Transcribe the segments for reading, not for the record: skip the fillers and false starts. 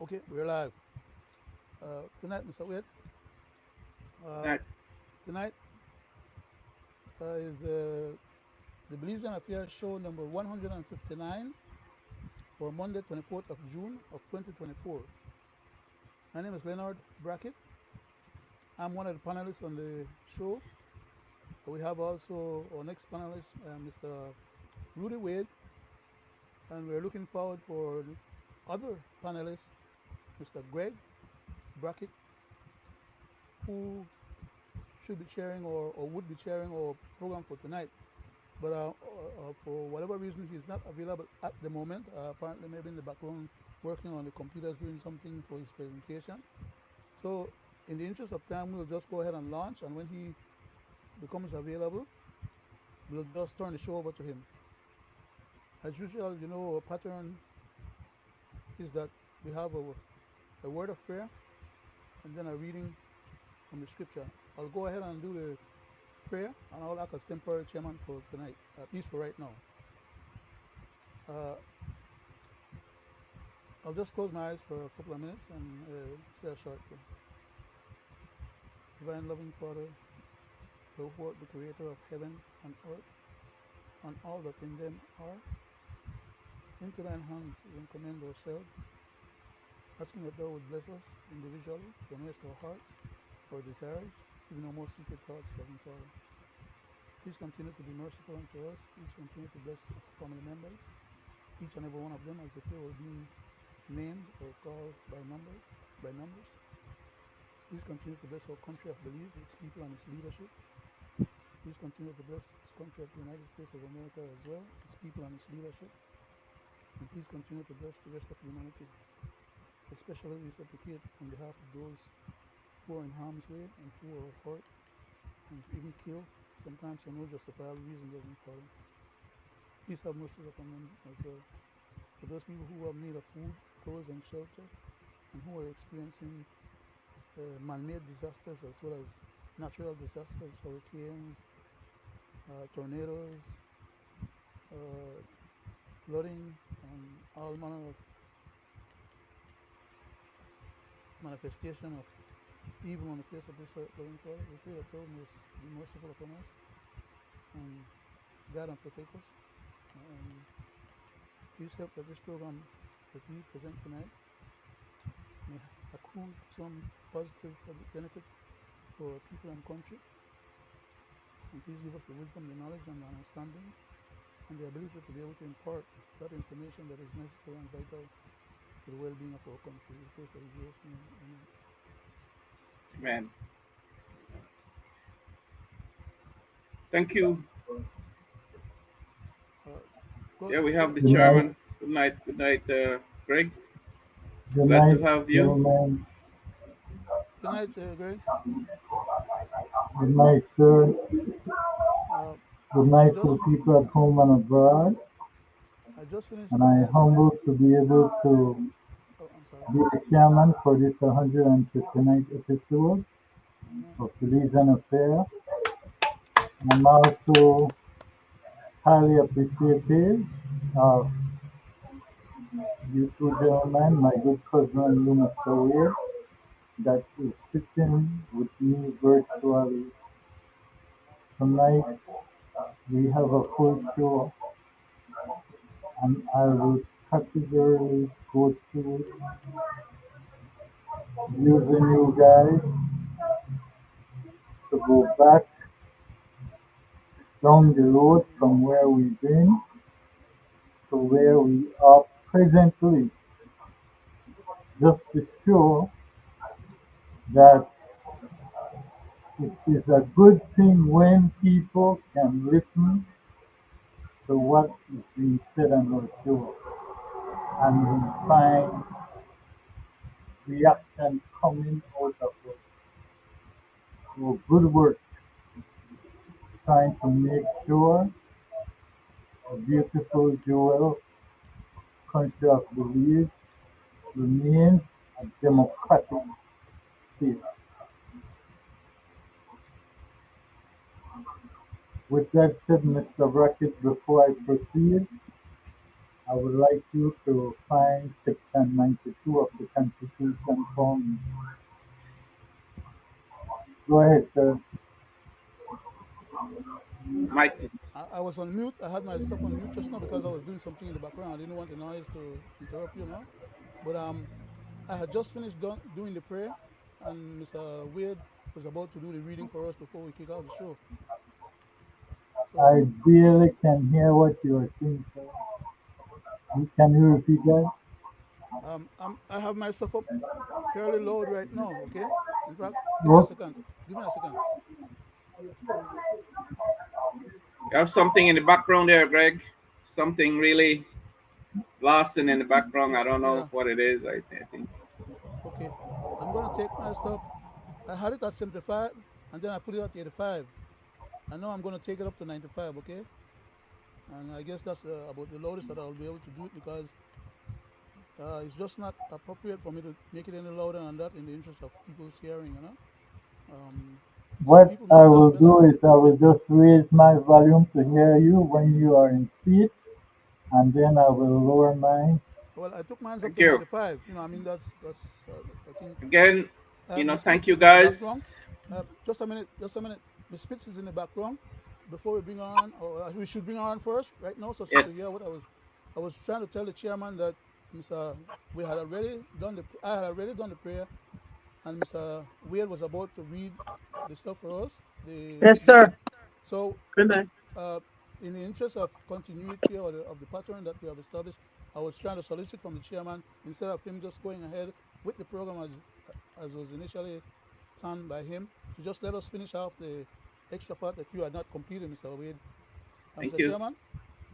Okay, we're live. Good night, Mr. Wade. Uh, That Tonight is the Belizean Affairs show number 159 for Monday, 24th of June of 2024. My name is Leonard Brackett. I'm one of the panelists on the show. We have also our next panelist, Mr. Roody Wade, and we're looking forward for the other panelist, Mr. Greg Brackett, who should be chairing or would be chairing our program for tonight. But for whatever reason, he's not available at the moment. Apparently, maybe in the background working on the computers doing something for his presentation. So, in the interest of time, we'll just go ahead and launch. And when he becomes available, we'll just turn the show over to him. As usual, our pattern is that we have a word of prayer and then a reading from the scripture. I'll go ahead and do the prayer, and I'll act as temporary chairman for tonight, at least for right now. Uh, I'll just close my eyes for a couple of minutes and say a short prayer. Divine loving Father, thou art the creator of heaven and earth and all that in them are, into thine hands we commend ourselves, asking that thou would bless us individually, the rest of our hearts, our desires, even our most secret thoughts, loving Father. Please continue to be merciful unto us. Please continue to bless our family members, each and every one of them as if they were being named or called by numbers. Please continue to bless our country of Belize, its people and its leadership. Please continue to bless this country of the United States of America as well, its people and its leadership. And please continue to bless the rest of humanity. Especially we supplicate on behalf of those who are in harm's way and who are hurt and even killed, sometimes for no justifiable reason, Heavenly Father. Please have mercy upon them as well. For those people who have need of food, clothes, and shelter, and who are experiencing man-made disasters as well as natural disasters, hurricanes, tornadoes, uh, flooding, and all manner of manifestation of evil on the face of this earth, loving Father. We pray that thou mayest be merciful upon us and guide and protect us. And please help that this program that we present tonight may accrue some positive public benefit to our people and country. And please give us the wisdom, the knowledge, and the understanding, and the ability to be able to impart that information that is necessary and vital to the well-being of our country. We pray for in Jesus' name. Amen. man. Thank you. Uh, go, Yeah, we go. have the Good night, chairman. Good night, Greg. good Glad to night, have you. gentlemen. Good night, Greg. Good night, sir. Uh, Good I night just to people at home and abroad. I just finished And I saying. humbled to be able to Oh, I'm sorry. be the chairman for this 159th episode Amen. of Belizean Affair. I'm also highly appreciative of you two gentlemen, my good cousin and you, Mr. Wade, that is sitting with me virtually tonight. We have a full show and I will categorically go through using you guys to go back down the road from where we've been to where we are presently, just to show that it is a good thing when people can listen to what is being said on our show and we find reaction coming out of it. So good work trying to make sure a beautiful jewel country of Belize remains a democratic state. With that said, Mr. Brackett, before I proceed, I would like you to find Section 92 of the Constitution for me. Go ahead, sir. Mike is. I was on mute. I had my stuff on mute just now because I was doing something in the background. I didn't want the noise to interrupt you know. But I had just finished doing the prayer, and Mr. Wade was about to do the reading for us before we kick out the show. So I barely can hear what you are saying, sir. Can you repeat that? I have my stuff up fairly loud right now. Okay. In fact, give me a Oh, second. Give me a second. You have something in the background there, Greg. Something really blasting in the background. I don't know Yeah. what it is. I think. Okay. I'm gonna take my stuff. I had it at 75, and then I put it at 85. I know I'm gonna take it up to 95. Okay. And I guess that's about the loudest that I'll be able to do it because it's just not appropriate for me to make it any louder than that in the interest of people's hearing. Some what people I might have will better. do is I will just raise my volume to hear you when you are in speech, and then I will lower mine. Well, I took mine up Thank to you 95. I mean that's I think again. Miss Thank Spitz you is in the guys. background. Just a minute, just a minute. Miss Spitz is in the background. Before we bring her on, or we should bring her on first, right now, so she Yes. could hear what I was trying to tell the chairman that Mr. We had already done the I had already done the prayer, and Mr. Wade was about to read the stuff for us. Yes, The sir. so Good night. uh, in the interest of continuity or of the pattern that we have established, I was trying to solicit from the chairman instead of him just going ahead with the program as was initially planned by him to just let us finish off the extra part that you had not completed, Mr. Wade. Thank Mr. you. Chairman,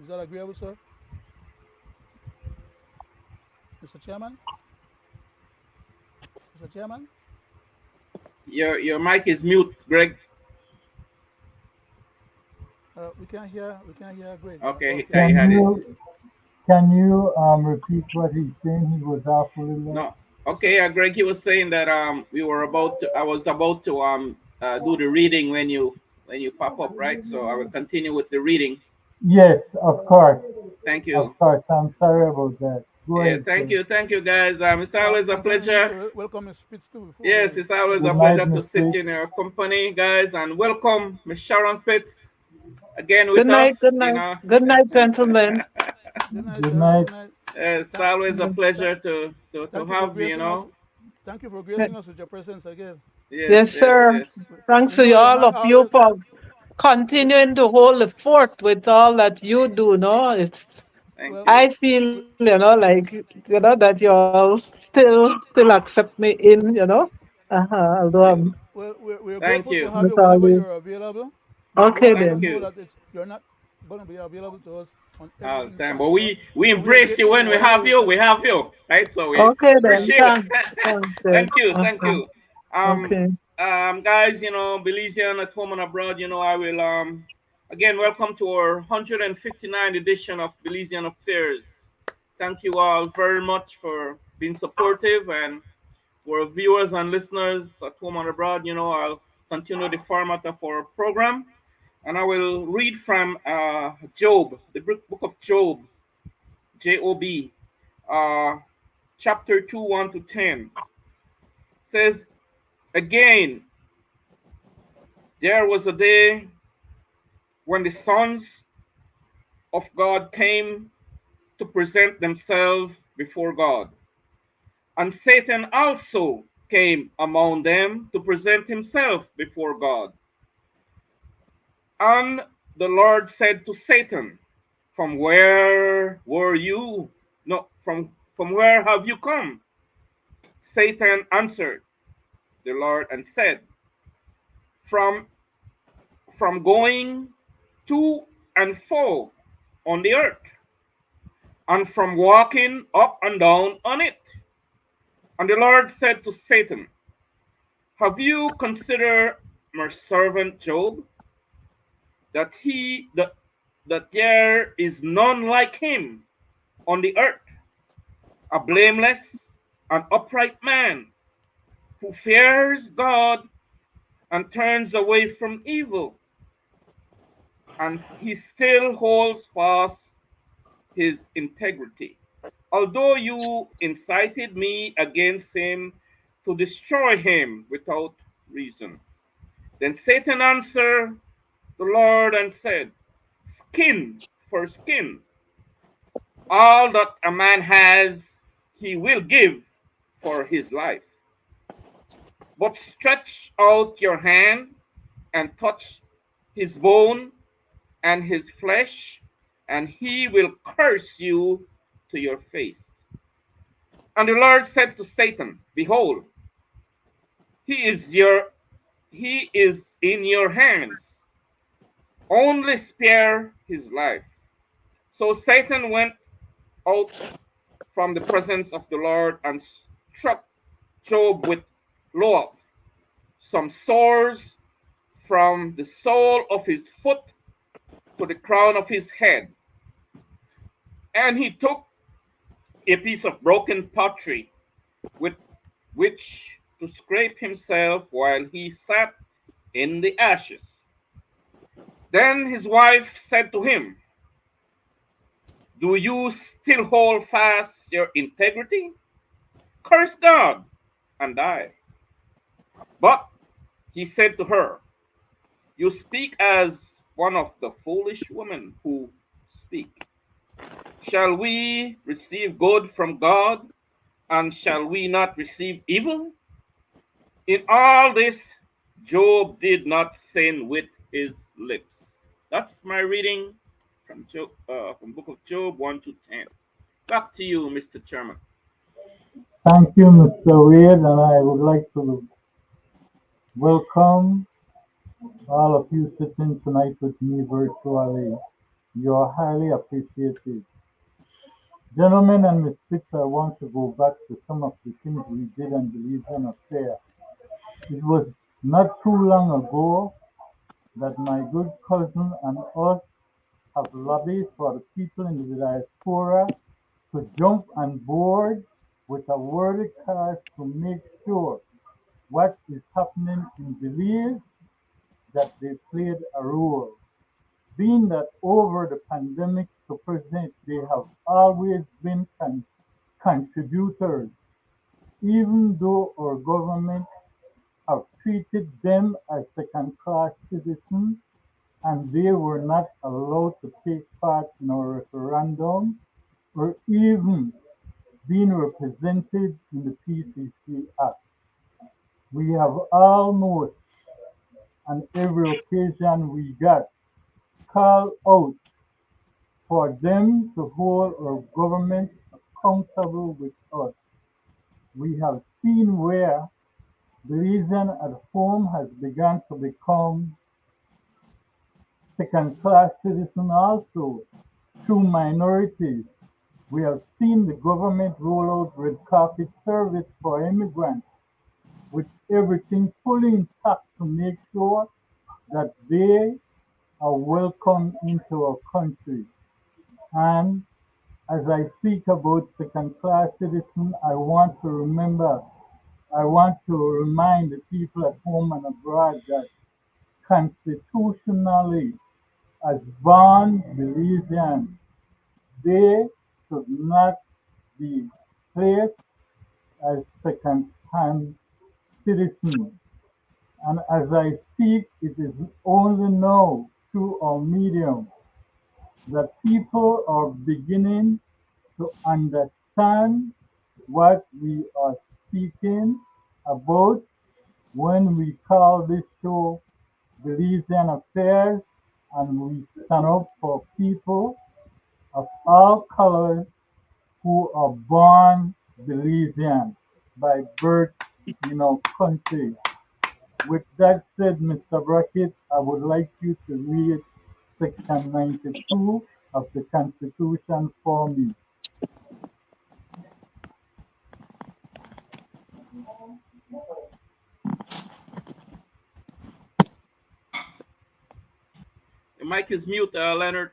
is that agreeable, sir? Mr. Chairman, Mr. Chairman, Your mic is mute, Greg. we can't hear Greg. Okay, Okay, he Can had his. you can you repeat what he's saying? He was off a little. No. yes, Okay, sir. Greg, he was saying that we were about to. I was about to do the reading when you pop up, right? So I will continue with the reading. Yes, of course, Thank of you. course. I'm sorry about that. Go Yeah, ahead, thank sir. you, guys. It's always a And then I need pleasure. to welcome Miss Spitz too before Yes, we it's always a Good bring her night, pleasure on. to Miss sit Fitz. in your company, guys, and welcome Miss Sharon Pitts again Good with us. night. Good You night. know, Good night, gentlemen. Good night, Good sir. night. Good night. it's Thank, always a th- pleasure to thank you for have you. gracing us. Know, Thank you for gracing us with your presence again. yes, Yes, yes, sir. yes. Thanks We to know you're all not of you always. for We, continuing to hold the fort with all that you do. No, it's. Thank well, I you, feel, we, that you all still accept me in. Although thank you, we're thank grateful to you, have not you whenever always. you're available. But we Okay also thank then. know you that you're not going to be available to us on every all the time. But instance. we But we are embrace you grateful when for whatever we you. have you, right? So we Okay then. appreciate it. Thanks then. Thank you, thank Uh-huh. you. Um, Okay. guys, Belizean at home and abroad, I will again welcome to our 159th edition of Belizean Affairs. Thank you all very much for being supportive, and for viewers and listeners at home and abroad, I'll continue the format of our program, and I will read from Job, the book of Job, Job, uh, chapter 2, 1 to 10. Says, again, there was a day when the sons of God came to present themselves before God. And Satan also came among them to present himself before God. And the Lord said to Satan, from where were you? No, from where have you come? Satan answered the Lord and said, From going to and fro on the earth, and from walking up and down on it. And the Lord said to Satan, have you considered my servant Job, that there is none like him on the earth, a blameless and upright man, who fears God and turns away from evil, and he still holds fast his integrity, although you incited me against him to destroy him without reason. Then Satan answered the Lord and said, skin for skin. All that a man has, he will give for his life. But stretch out your hand and touch his bone and his flesh, and he will curse you to your face. And the Lord said to Satan, behold, he is your he is in your hands. Only spare his life. So Satan went out from the presence of the Lord and struck Job with loath, some sores from the sole of his foot to the crown of his head. And he took a piece of broken pottery with which to scrape himself while he sat in the ashes. Then his wife said to him, do you still hold fast your integrity? Curse God and die. But he said to her, you speak as one of the foolish women who speak. Shall we receive good from God, and shall we not receive evil? In all this, Job did not sin with his lips. That's my reading from Job, from Book of Job 1 to 10. Back to you, Mr. Chairman. Thank you, Mr. Wade, and I would like to welcome all of you sitting tonight with me virtually. You are highly appreciated. Gentlemen and Miss Fitz, I want to go back to some of the things we did on the Belizean affair. It was not too long ago that my good cousin and us have lobbied for the people in the diaspora to jump on board with a word card to make sure what is happening in Belize that they played a role. Being that over the pandemic to present, they have always been contributors, even though our government have treated them as second-class citizens and they were not allowed to take part in our referendum or even being represented in the PCC Act. We have almost on every occasion we got called out for them to hold our government accountable with us. We have seen where Belizean at home has begun to become second-class citizen also through minorities. We have seen the government roll out red carpet service for immigrants with everything fully intact to make sure that they are welcome into our country. And as I speak about second-class citizen, I want to remind the people at home and abroad that constitutionally, as born Belizeans, they should not be placed as second-hand citizens. And as I speak, it is only now through our medium that people are beginning to understand what we are speaking about when we call this show Belizean Affairs and we stand up for people of all colors who are born Belizean by birth in our country. With that said, Mr. Brackett, I would like you to read Section 92 of the Constitution for me. The mic is mute, Leonard.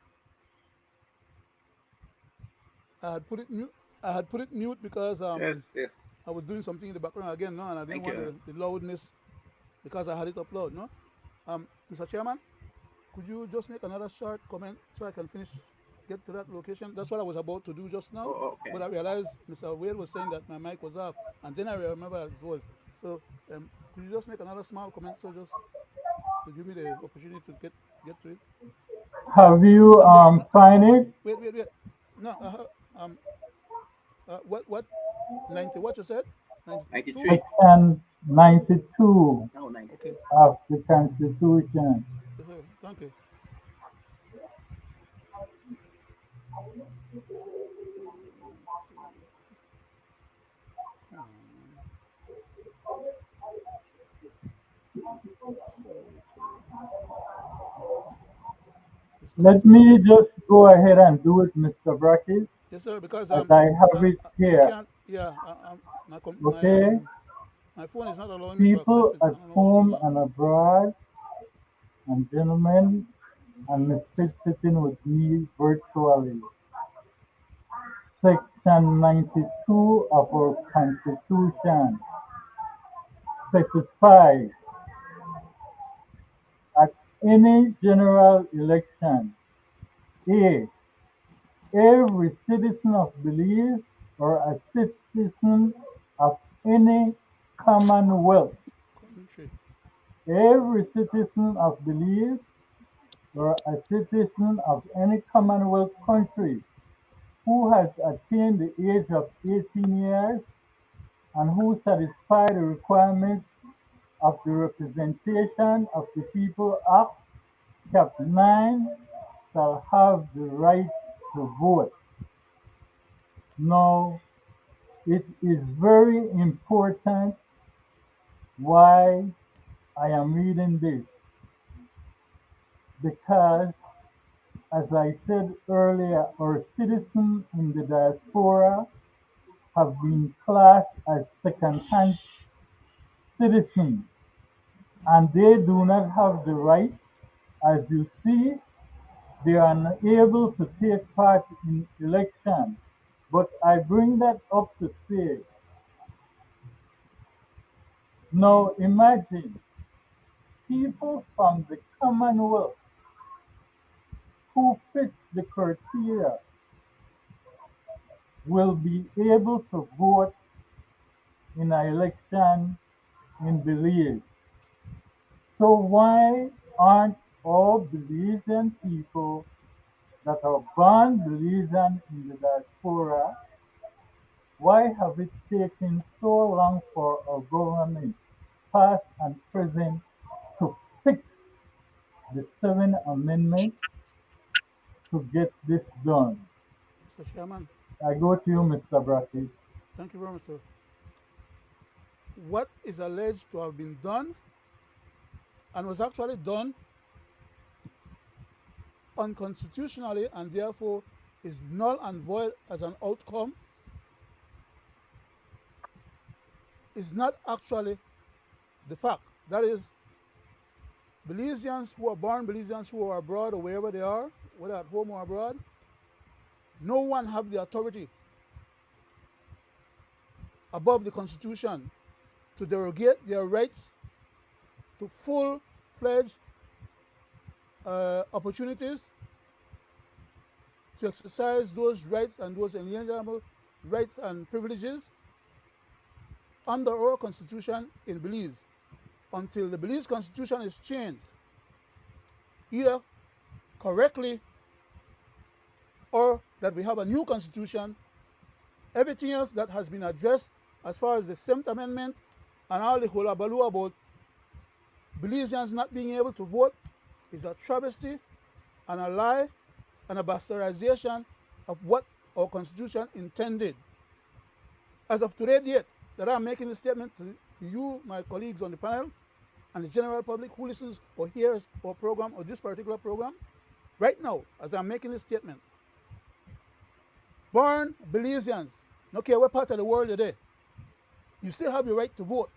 I had put it mute. I had put it mute because Yes, yes. I was doing something in the background again, no, and I didn't Thank want you. the loudness because I had it upload, no. Mr. Chairman, could you just make another short comment so I can finish get to that location. That's what I was about to do just now. Oh, okay. But I realized Mr. Wade was saying that my mic was off, and then I remember it was. So could you just make another small comment, so just to give me the opportunity to get to it? Have you Number find what? it? Wait. No, um, what 90? What you said? 92. 93. Section 92 No, 93. Okay. of the Constitution. Yes, sir. Thank you. 92. Come on, man. Holy cow. This thing Let is not. me just go ahead and do it, Mr. Brackett, Yes, sir. Because as I have it I here. can't. Yeah. Okay? My phone is not allowing me to access People it. at I don't know what's going home on. and abroad, and gentlemen, and Mr. sitting with me virtually. Section 92 of our Constitution specifies at any general election, A, every citizen of Belize or a citizen of any commonwealth, Country. every citizen of Belize or a citizen of any commonwealth country who has attained the age of 18 years and who satisfy the requirements of the Representation of the People Act, Cap 9, shall have the right to vote. Now, it is very important why I am reading this, because, as I said earlier, our citizens in the diaspora have been classed as second-hand citizens, and they do not have the right. As you see, they are unable to take part in elections. But I bring that up to say, now imagine people from the Commonwealth who fit the criteria will be able to vote in an election in Belize. So why aren't all Belizean people that are born Belizean in the diaspora, why have it taken so long for our government, past and present, to fix the seven amendments to get this done? Mr. Chairman, I go to you, Mr. Brackett. thank you very much, sir. What is alleged to have been done and was actually done unconstitutionally and therefore is null and void as an outcome is not actually the fact. That is, Belizeans who are born, Belizeans who are abroad or wherever they are, whether at home or abroad, no one have the authority above the Constitution to derogate their rights to full-fledged opportunities to exercise those rights and those inalienable rights and privileges under our Constitution in Belize until the Belize Constitution is changed, either correctly or that we have a new Constitution. Everything else that has been addressed as far as the 7th Amendment and all the hullabaloo about Belizeans not being able to vote is a travesty and a lie and a bastardization of what our Constitution intended. As of today date, that I'm making this statement to you, my colleagues on the panel, and the general public who listens or hears our program or this particular program, right now, as I'm making this statement, born Belizeans, no care what part of the world you're there, you still have the right to vote.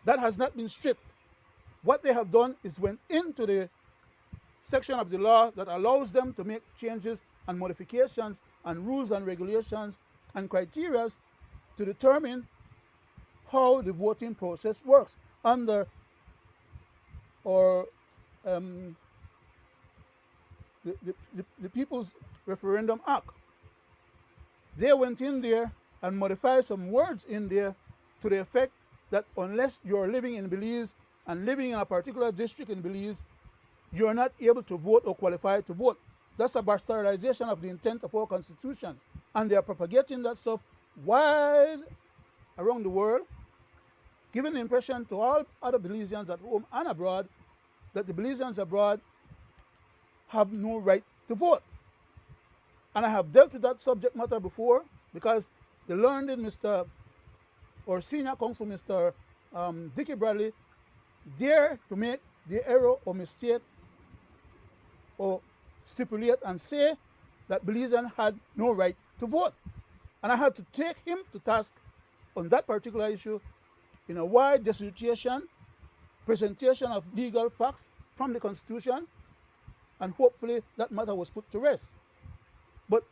That has not been stripped. What they have done is went into the section of the law that allows them to make changes and modifications and rules and regulations and criteria to determine how the voting process works under our the People's Referendum Act. They went in there and modified some words in there to the effect that unless you're living in Belize and living in a particular district in Belize, you're not able to vote or qualify to vote. That's a bastardization of the intent of our Constitution. And they are propagating that stuff wide around the world, giving the impression to all other Belizeans at home and abroad that the Belizeans abroad have no right to vote. And I have dealt with that subject matter before because the learned Mr. or senior counsel, Mr. Dickie Bradley, dare to make the error or mistake or stipulate and say that Belizean had no right to vote. And I had to take him to task on that particular issue in a wide dissertation, presentation of legal facts from the Constitution, and hopefully that matter was put to rest. But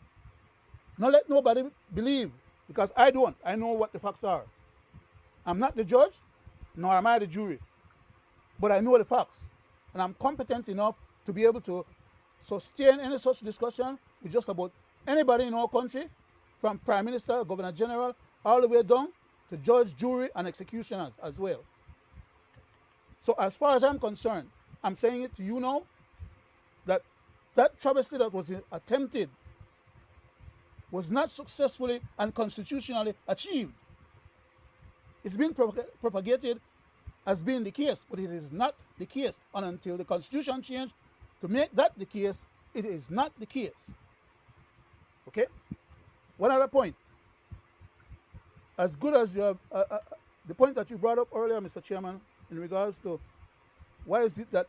not let nobody believe, because I don't. I know what the facts are. I'm not the judge, nor am I the jury. But I know the facts. And I'm competent enough to be able to sustain any such discussion with just about anybody in our country, from Prime Minister, Governor General, all the way down to judge, jury, and executioners as well. So as far as I'm concerned, I'm saying it to you now, that travesty that was attempted was not successfully and constitutionally achieved. It's been propagated as being the case, but it is not the case. And until the Constitution changed to make that the case, it is not the case. Okay? One other point. As good as you have, the point that you brought up earlier, Mr. Chairman, in regards to why is it that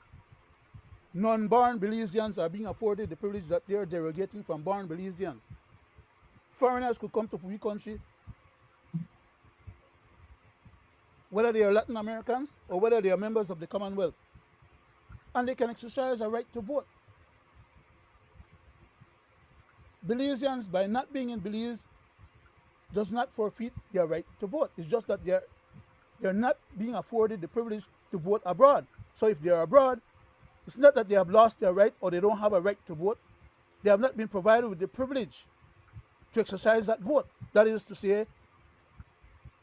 non-born Belizeans are being afforded the privilege that they are derogating from born Belizeans. Foreigners could come to we country, whether they are Latin Americans or whether they are members of the Commonwealth, and they can exercise a right to vote. Belizeans, by not being in Belize, does not forfeit their right to vote. It's just that they're not being afforded the privilege to vote abroad. So if they are abroad, it's not that they have lost their right or they don't have a right to vote. They have not been provided with the privilege to exercise that vote. That is to say,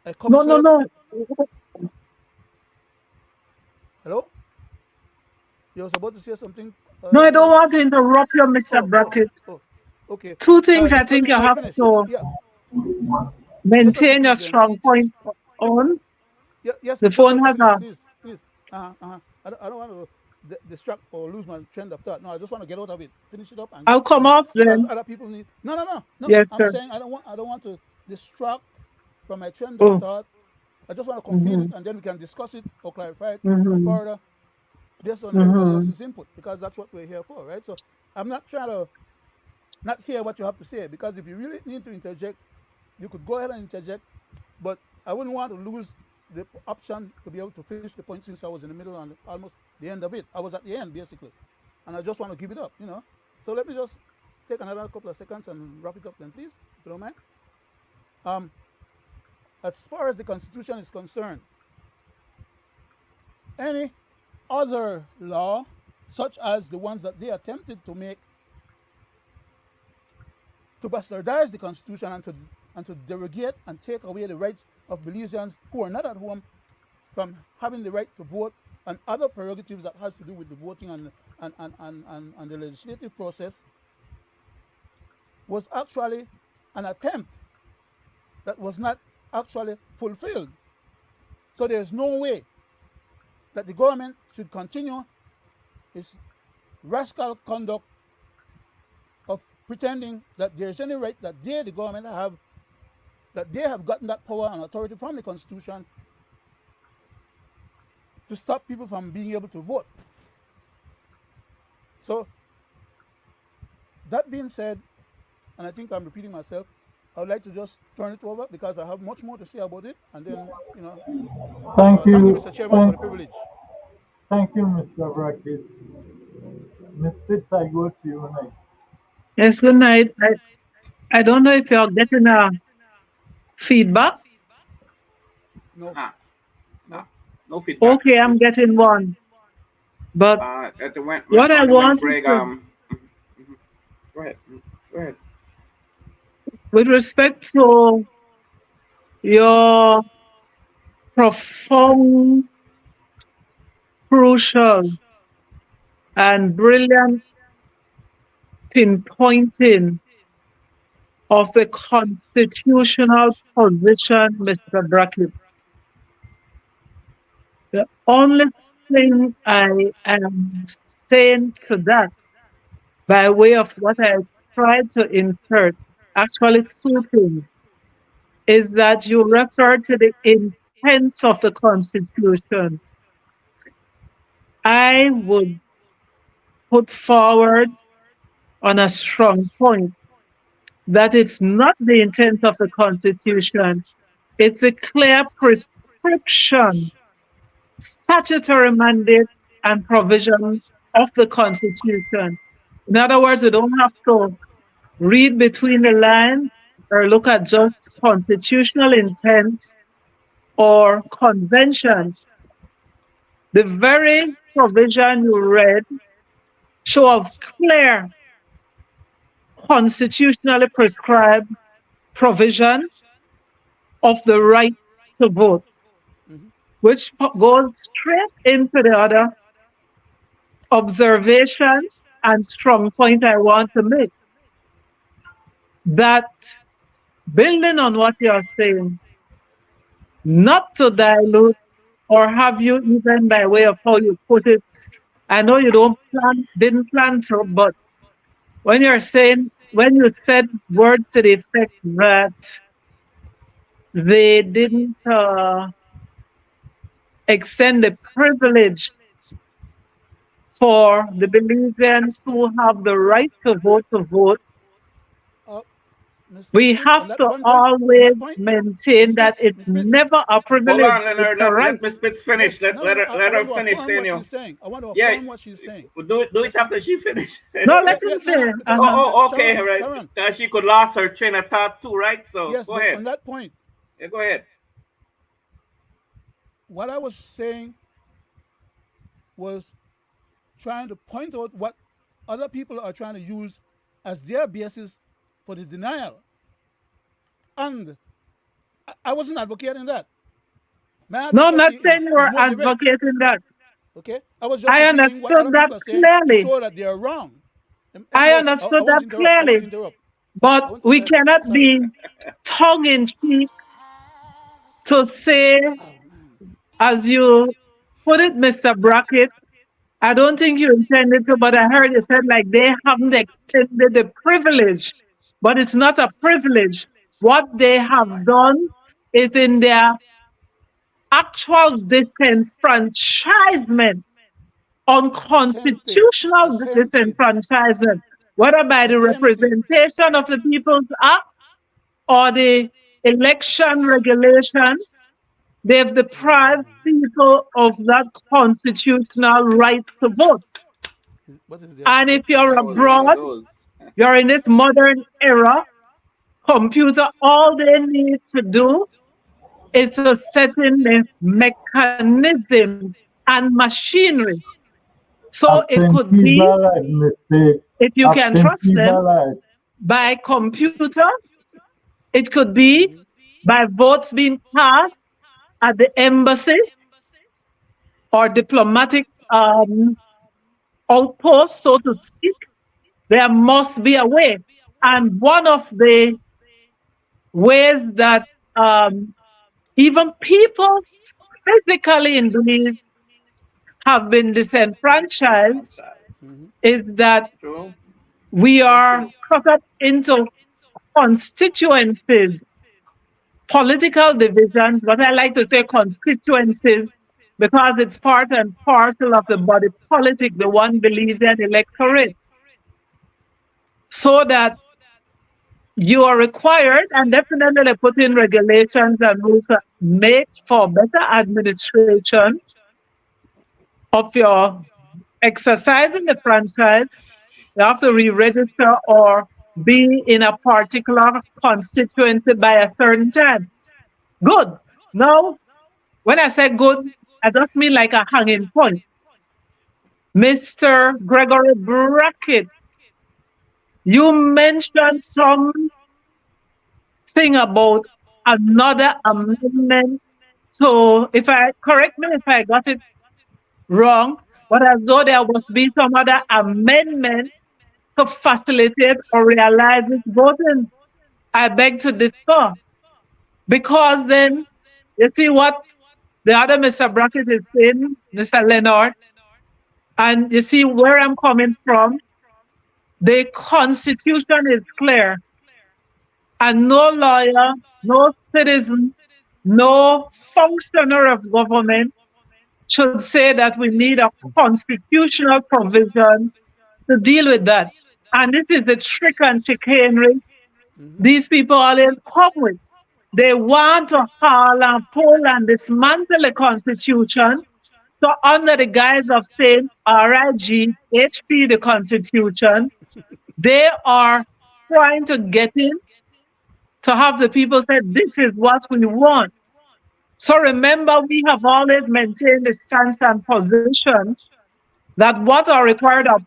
a consulate. No. Hello? You was about to say something? No, I don't want to interrupt you, Mr. Brackett. Okay. Two things I Just let think me you let me have finish. to Yeah. Just let me maintain your finish then. strong point on. Yes, The just phone let me has finish, a... please. I don't want to distract or lose my trend of thought. No, I just want to get out of it. Finish it up I'll come and off because then. other people need. No. Yes, I'm sir. saying I don't want to distract from my trend of Oh. thought. I just want to complete Mm-hmm. it and then we can discuss it or clarify it Mm-hmm. further based on everybody Mm-hmm. else's input, because that's what we're here for, right? So I'm not trying to not hear what you have to say, because if you really need to interject, you could go ahead and interject, but I wouldn't want to lose the option to be able to finish the point since I was in the middle and almost the end of it. I was at the end basically, and I just want to give it up. So let me just take another couple of seconds and wrap it up then, please, if you don't mind. As far as the Constitution is concerned, any other law, such as the ones that they attempted to make to bastardize the Constitution and to derogate and take away the rights of Belizeans who are not at home from having the right to vote and other prerogatives that has to do with the voting and the legislative process, was actually an attempt that was not actually fulfilled. So there's no way that the government should continue its rascal conduct of pretending that there's any right that they, the government, have, that they have gotten that power and authority from the Constitution to stop people from being able to vote. So, that being said, and I think I'm repeating myself, I would like to just turn it over because I have much more to say about it, and then, Thank thank you, you. Mr. Chairman, for the privilege. Thank you, Mr. Brackett. Ms. Fitz, I go to you next. Yes, good night. I don't know if you're getting a feedback. No. No feedback. Okay, I'm getting one. But It went what I only when wanted Greg to... Go ahead. Go ahead. With respect to your profound, crucial, and brilliant pinpointing of a constitutional position, Mr. Brackett, the only thing I am saying to that, by way of what I tried to insert, actually two things, is that you refer to the intent of the Constitution. I would put forward on a strong point that it's not the intent of the Constitution, it's a clear prescription, statutory mandate, and provision of the Constitution. In other words, you don't have to read between the lines or look at just constitutional intent or convention. The very provision you read show of clear constitutionally prescribed provision of the right to vote, Mm-hmm. which goes straight into the other observation and strong point I want to make. That building on what you're saying, not to dilute or have you even by way of how you put it. I know you didn't plan to, but when you're saying, when you said words to the effect that they didn't extend the privilege for the Belizeans who have the right to vote, Uh, Miss we Smith, have to on always that point, maintain Miss that Smith, it's Miss Smith. never a Hold on, privilege, Leonard. it's a Let right. Miss Spitz Yes, finish. no, no. I Let her want to finish. affirm Then what you. she's saying. I want to Yeah. affirm what she's saying. Do it Yes, after she finish. No, let him no, no. say. Because Uh-huh. Oh, okay, Sharon, right. Sharon. She could lost her train of thought too, right? So Yes, go but ahead. on that point, Yeah, go ahead. what I was saying was trying to point out what other people are trying to use as their basis for the denial, and I wasn't advocating that. My No, I'm not advocacy saying is you're more direct. advocating that. Okay, I was just I repeating what understood other that people are saying to clearly. show that they are wrong. I Anyhow, I understood want that to interrupt. I want clearly. to interrupt. But we cannot Sorry. be tongue in cheek to say, Oh man. as you put it, Mr. Brackett, I don't think you intended to, but I heard you said like they haven't extended the privilege. But it's not a privilege. What they have done is in their actual disenfranchisement, unconstitutional Attempted, disenfranchisement, whether by the attempted. representation of the People's Act or the election regulations, they've deprived people of that constitutional right to vote. What is their And if what is you're That what's was their one of abroad, those. you're in this modern era, computer, all they need to do is to set in the mechanism and machinery. So it could Absentees be, are like mistake. if you can trust Absentees them, are like by computer, it could be Mhm. by votes being cast at the embassy or diplomatic outpost, so to speak. There must be a way. And one of the ways that even people physically in Belize have been disenfranchised Mhm. is that True. we True. are cut up into constituencies, political divisions, but I like to say constituencies because it's part and parcel of the body politic, the one Belizean electorate, so that you are required and definitely put in regulations and rules that make for better administration of your exercising the franchise. You have to re-register or be in a particular constituency by a certain time. Good. Now, when I say good, I just mean like a hanging point. Mr. Gregory Brackett, You mentioned something about another amendment. So if I correct me if I got it wrong, but as though there was to be some other amendment to facilitate or realize this voting. I beg to differ. Because then you see what the other Mr. Brackett is saying, Mr. Leonard, and you see where I'm coming from. The constitution is clear, and no lawyer, no citizen, no functioner of government should say that we need a constitutional provision to deal with that. And this is the trick and chicanery Mm-hmm. these people always come with. They want to haul and pull and dismantle the constitution. So under the guise of saying RIGHP, the constitution, they are trying to get in to have the people say, this is what we want. So remember, we have always maintained the stance and position that what are required are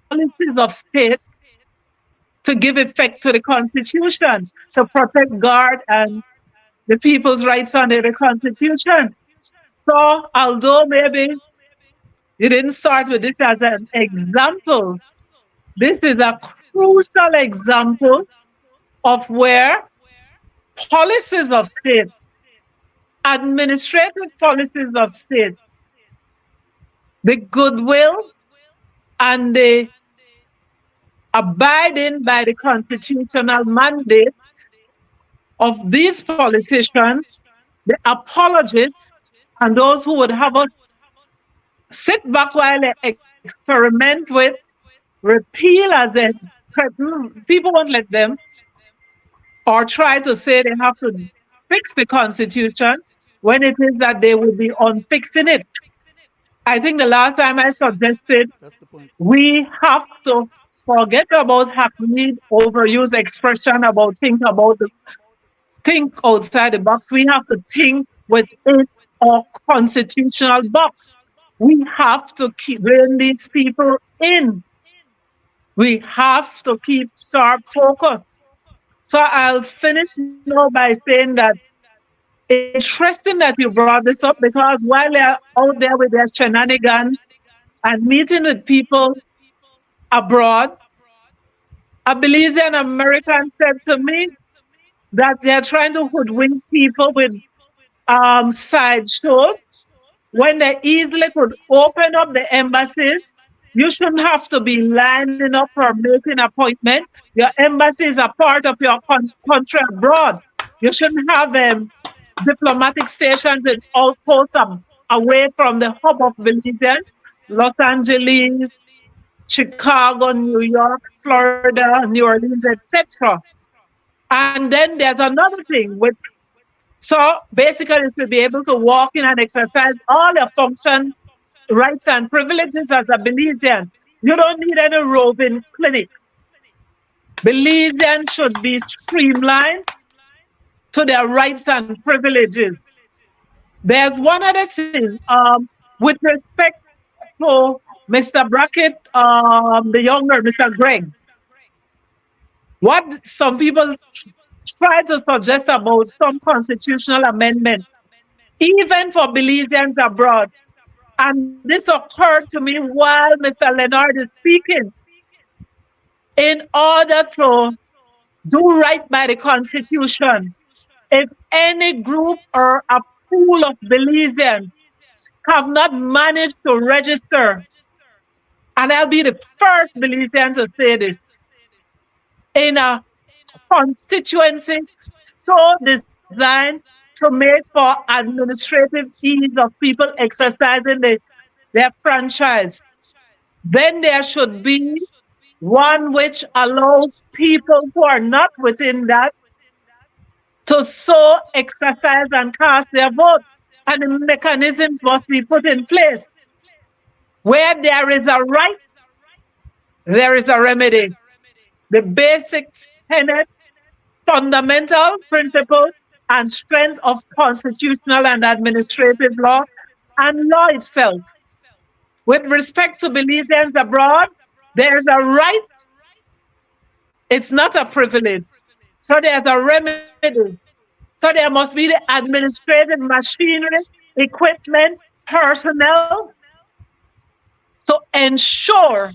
policies of state to give effect to the constitution, to protect, guard, and the people's rights under the constitution. So although maybe you didn't start with this as an example, this is a crucial example of where policies of state, administrative policies of state, the goodwill and the abiding by the constitutional mandate of these politicians, the apologists, and those who would have us sit back while they experiment with repeal as they threaten, people won't let them, or try to say they have to fix the constitution when it is that they will be on fixing it. I think the last time I suggested That's the point. we have to forget about hackneyed overused expression think outside the box. We have to think within our constitutional box. We have to keep bringing these people in. We have to keep sharp focus. So I'll finish now by saying that interesting that you brought this up because while they're out there with their shenanigans and meeting with people abroad, a Belizean American said to me that they're trying to hoodwink people with sideshows when they easily could open up the embassies. You shouldn't have to be lining up or making appointment. Your embassy is a part of your country abroad. You shouldn't have diplomatic stations in outposts away from the hub of Belizean, Los Angeles, Chicago, New York, Florida, New Orleans, etc. And then there's another thing with so basically is to be able to walk in and exercise all your function, rights and privileges as a Belizean. You don't need any roving clinic. Belizeans should be streamlined to their rights and privileges. There's one other thing with respect to Mr. Brackett, the younger Mr. Greg. What some people try to suggest about some constitutional amendment, even for Belizeans abroad. And this occurred to me while Mr. Leonard is speaking. In order to do right by the Constitution, if any group or a pool of Belizeans have not managed to register, and I'll be the first Belizean to say this, in a constituency so designed to make for administrative ease of people exercising their franchise, then there should be one which allows people who are not within that to so exercise and cast their vote. And the mechanisms must be put in place. Where there is a right, there is a remedy. The basic tenet, fundamental principle, and strength of constitutional and administrative law and law itself. With respect to Belizeans abroad, there's a right It's not a privilege. So there's a remedy. So there must be the administrative machinery, equipment, personnel to ensure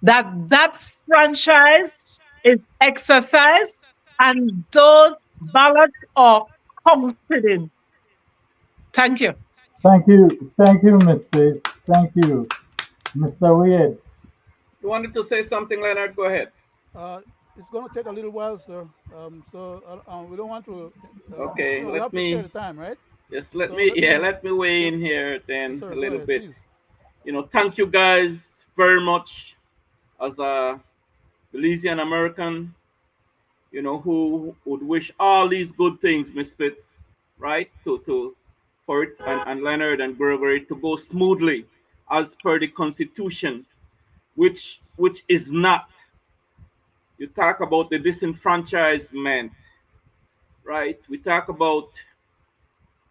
that that franchise is exercised and those ballots are counted in. Thank you. Thank you, Mr. Thank you, Mr. Weird. You wanted to say something, Leonard? Go ahead. Uh, it's going to take a little while, sir. We don't want to. Okay, We let have to share me the time, right? just let So me let yeah, me. let me weigh Yes, in here yes, then sir. a Go little ahead, bit. please. Thank you guys very much as a Belizean American, who would wish all these good things, Misfits, right? To for it and Leonard and Gregory to go smoothly as per the Constitution, which is not. You talk about the disenfranchisement, right? We talk about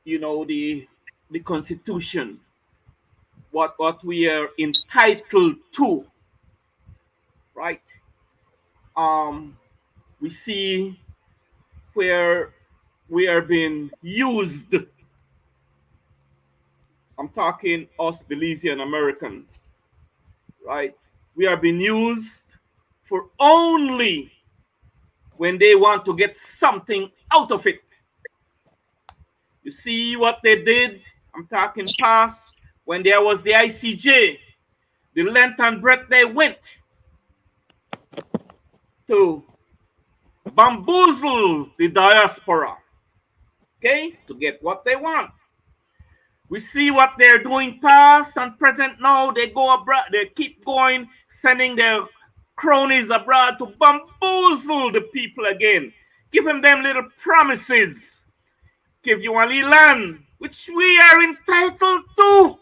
the Constitution, what we are entitled to, right? Um, we see where we are being used. I'm talking us Belizean American, right? We are being used for only when they want to get something out of it. You see what they did? I'm talking past when there was the ICJ, the length and breadth they went to bamboozle the diaspora, okay, to get what they want. We see what they're doing past and present now. They go abroad, they keep going, sending their cronies abroad to bamboozle the people again, giving them little promises, give you a little land, which we are entitled to.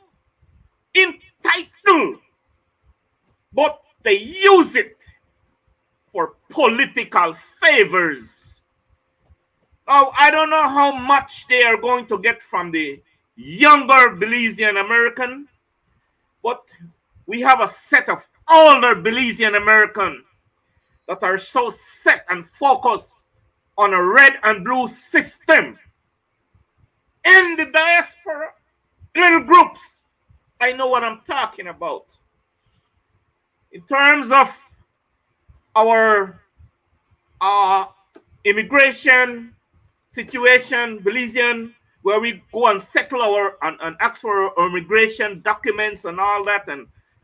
Entitled. But they use it for political favors. Oh, I don't know how much they are going to get from the younger Belizean American, but we have a set of older Belizean American that are so set and focused on a red and blue system in the diaspora, little groups. I know what I'm talking about. In terms of our uh, immigration situation, Belizean, where we go and settle and ask for our immigration documents and all that,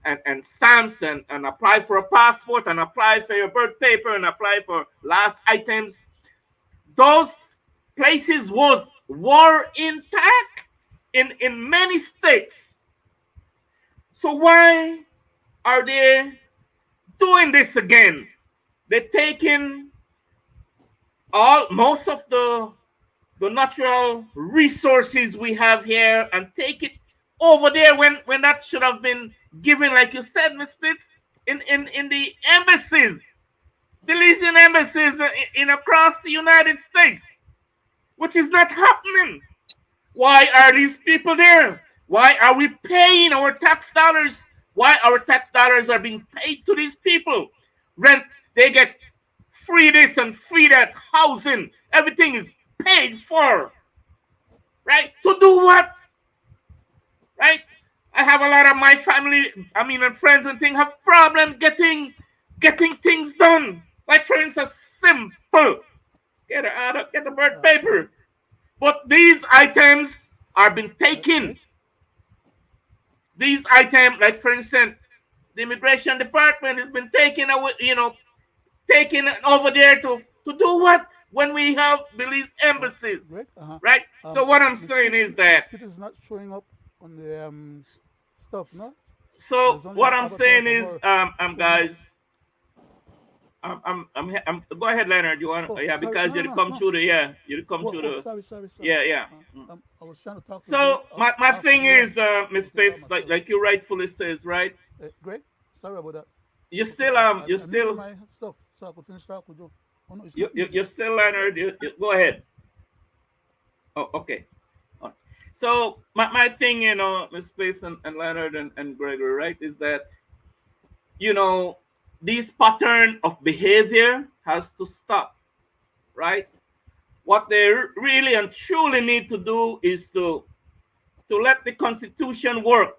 and stamps and apply for a passport and apply for your birth paper and apply for last items. Those places were intact in many states. So why are they doing this again? They're taking most of the natural resources we have here and take it over there when that should have been given, like you said, Miss Spitz, in the embassies, Belizean embassies in across the United States, which is not happening. Why are these people there? Why are we paying our tax dollars? Why our tax dollars are being paid to these people? Rent, they get free this and free that, housing, everything is paid for, right? To do what, right? I have a lot of my family, and friends and things have problem getting things done. Like for instance, simple, get a birth Greg, paper, but these items are being Greg. taken. These items, like for instance, the immigration department has been taken away, taken over there to do what when we have Belize embassies, Greg. right? So what I'm saying is that, Miss Spit is not showing up on the stuff. No, so there's only what an I'm avatar saying for is, her showing up. guys, go ahead, Leonard. You want, Oh, yeah, sorry. because No, no, you no, come no. through the, yeah, you come Whoa, through whoa, the, sorry, sorry, sorry. yeah, yeah. I was trying to talk to Greg So my off thing the air. is, I Miss can take care of Space, myself. like you rightfully says, right? Greg, sorry about that. You Okay, still you I muted still my stuff so I could finish talk with you. Oh no, it's you not you muted. you still So, Leonard. Go ahead. Oh, okay. Alright. So my thing, Miss Space and Leonard and Gregory, right, is that you know this pattern of behavior has to stop, right? What they really and truly need to do is to let the Constitution work.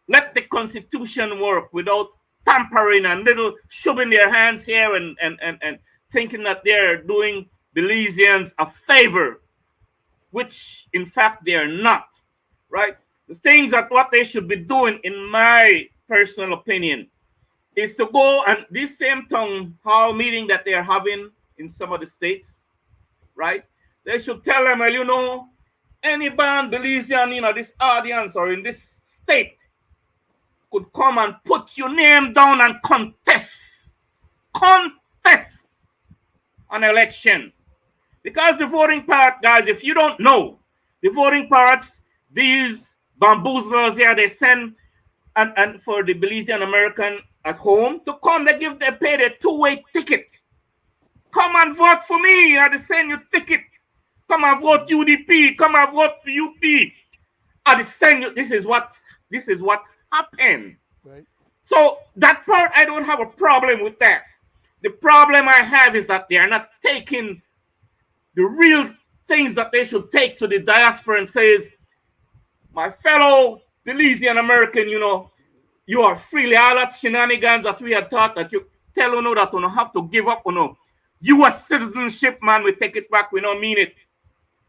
Let the Constitution work without tampering and little shoving their hands here and thinking that they're doing Belizeans a favor, which in fact they are not, right? The things that what they should be doing, in my personal opinion, is to go and this same town hall meeting that they're having in some of the states, right? They should tell them, well, any band Belizean, this audience or in this state could come and put your name down and contest an election. Because the voting part, guys, if you don't know, the voting parts, these bamboozlers here, they send and for the Belizean American at home to come, they pay the two-way ticket. Come and vote for me. I send you ticket. Come and vote UDP. Come and vote for UP. I send you. This is what happened. Right. So that part, I don't have a problem with that. The problem I have is that they are not taking the real things that they should take to the diaspora and says, my fellow Belizean American, you are freely all that shenanigans that we had thought that you tell that you have to give up US citizenship, man. We take it back. We don't mean it,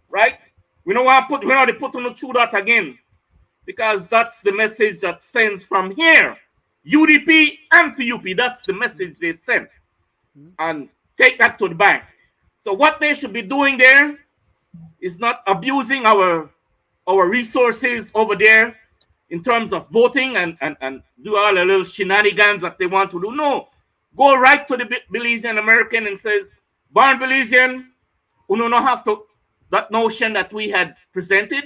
right? We don't want to put through that again, because that's the message that sends from here, UDP and PUP. That's the message they send, and take that to the bank. So what they should be doing there is not abusing our resources over there in terms of voting and do all the little shenanigans that they want to do. No, go right to the Belizean American and says, born Belizean, you don't have to, that notion that we had presented,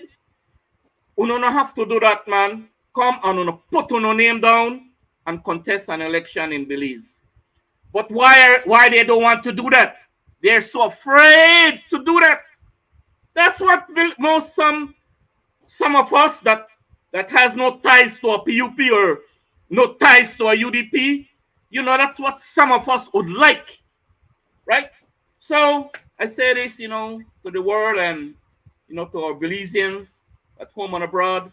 you don't have to do that, man. Come and put your name down and contest an election in Belize. But why they don't want to do that? They're so afraid to do that. That's what some of us that has no ties to a PUP or no ties to a UDP, that's what some of us would like, right? So I say this, to the world and, to our Belizeans at home and abroad.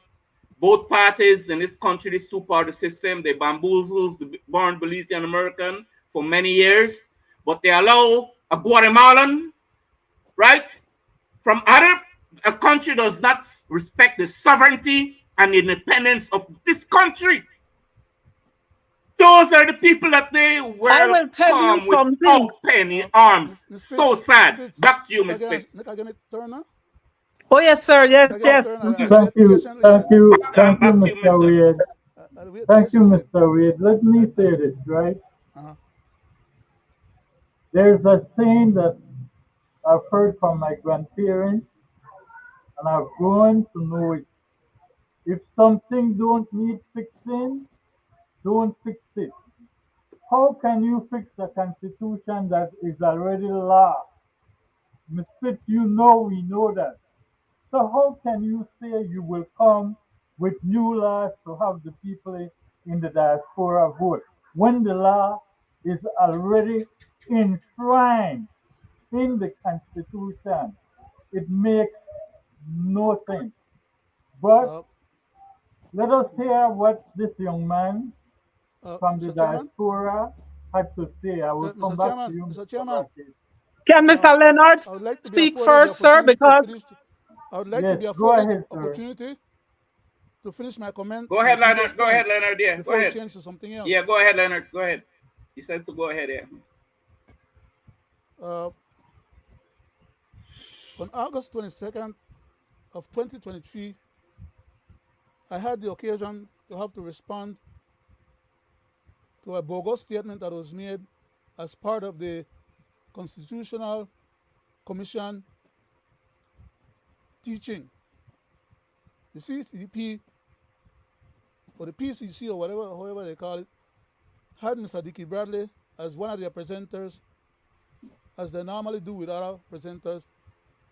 Both parties in this country, this two-party system, they bamboozles the born Belizean American for many years, but they allow a Guatemalan, right, from a country does not respect the sovereignty and independence of this country. Those are the people that they I will tell you welcome with something. open arms. Miss So Fitz, sad. Back to you, Miss Fitz. Nick, I get turn now? Oh, yes, sir. Yes, Nick, I get yes. turn. I Thank wait you, patiently. thank you, thank you, Back to you, Mr. Mister. Reid. I'll wait Thank you, patiently. Mr. Reid. Let me say this, right? Uh-huh. There's a saying that I've heard from my grandparents, and I've grown to know it. If something don't need fixing, don't fix it. How can you fix a constitution that is already law? Mr. You know we know that. So how can you say you will come with new laws to have the people in the diaspora vote when the law is already enshrined in the Constitution? It makes no sense. But Uh, let us hear what this young man from the Mr. Chairman, diaspora had to say. I will come Mr. back to Chairman, you, Mr. Mr. Chairman. Brackett. Can Mr. Leonard I would like to be speak afforded the first, sir? opportunity to Because finish. I would like to Yes, be go afforded ahead, sir. opportunity to finish my comment Go on the ahead, previous Leonard. Go point ahead, Leonard. Yeah, go before we ahead. change to something else. Yeah, go ahead, Leonard. Go ahead. You said to go ahead. Yeah. Uh, on August 22nd of 2023, I had the occasion to have to respond to a bogus statement that was made as part of the Constitutional Commission teaching. The CCP or the PCC or whatever, however they call it, had Mr. Dickey Bradley as one of their presenters, as they normally do with other presenters,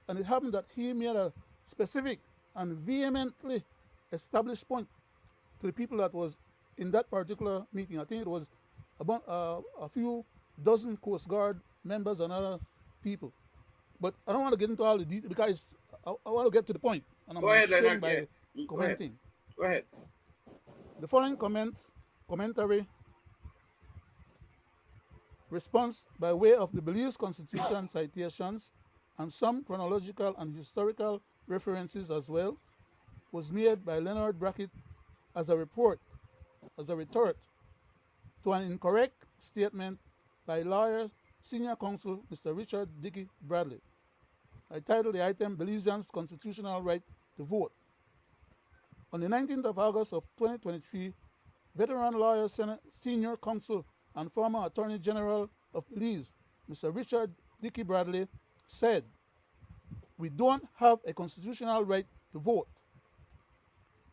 and it happened that he made a specific and vehemently established point to the people that was in that particular meeting. I think it was about a few dozen Coast Guard members and other people. But I don't want to get into all the details because I want to get to the point, and Go I'm ahead, straying Leonard. Yeah. by Go ahead. commenting. Go ahead. The following commentary response by way of the Belize Constitution citations and some chronological and historical references as well was made by Leonard Brackett as a retort to an incorrect statement by lawyer, senior counsel Mr. Richard Dickey Bradley. I titled the item Belizeans' Constitutional Right to Vote. On the 19th of August of 2023, veteran lawyer, senior counsel, and former Attorney General of Belize, Mr. Richard Dickey Bradley, said, "We don't have a constitutional right to vote.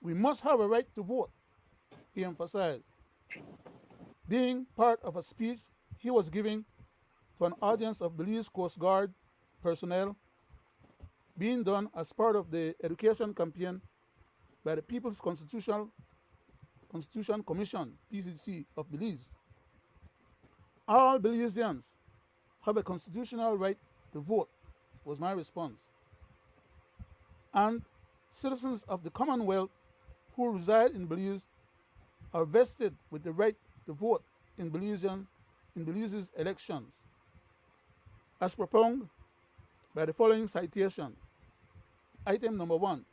We must have a right to vote," he emphasized, being part of a speech he was giving to an audience of Belize Coast Guard personnel being done as part of the education campaign by the People's Constitution Commission, PCC, of Belize. All Belizeans have a constitutional right to vote, was my response. And citizens of the Commonwealth who reside in Belize are vested with the right to vote in Belize's elections, as propounded by the following citations. Item number 1.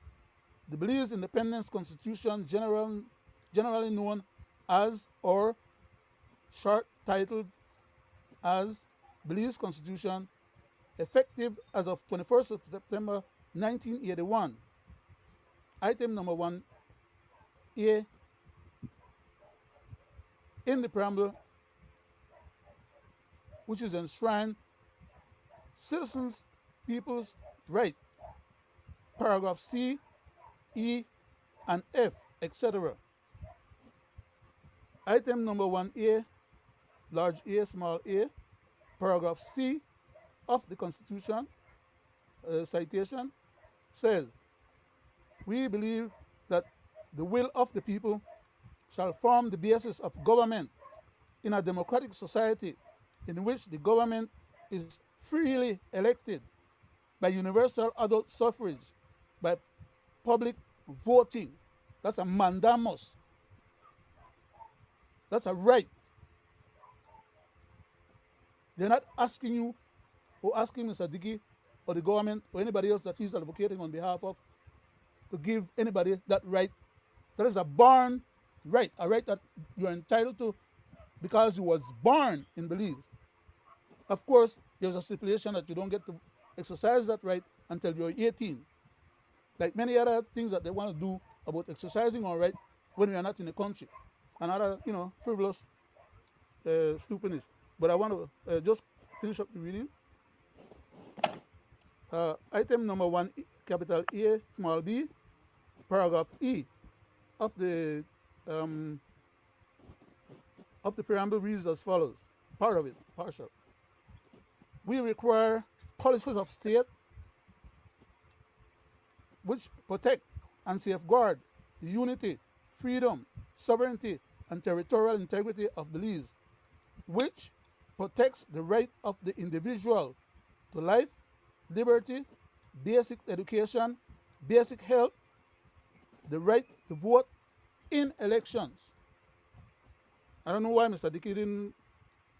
The Belize Independence Constitution, generally known as or short-titled as Belize Constitution, effective as of 21st of September 1981. Item number 1A, in the preamble, which is enshrined citizens' people's right, paragraph C, E, and F, etc. Item number 1A, large A, small a, paragraph C of the Constitution, citation, says, "We believe that the will of the people shall form the basis of government in a democratic society in which the government is freely elected by universal adult suffrage, by public voting." That's a mandamus. That's a right. They're not asking you or asking Mr. Dickey or the government or anybody else that he's advocating on behalf of to give anybody that right. That is a born right, a right that you're entitled to because you was born in Belize. Of course, there's a stipulation that you don't get to exercise that right until you're 18. Like many other things that they want to do about exercising our right when we are not in the country. And other, frivolous stupidness. But I want to just finish up the reading. Item number 1, capital A, small b, paragraph E of the preamble reads as follows. Part of it, partial. We require policies of state which protect and safeguard the unity, freedom, sovereignty, and territorial integrity of Belize, which protects the right of the individual to life, liberty, basic education, basic health, the right to vote in elections. I don't know why Mr. Dickey didn't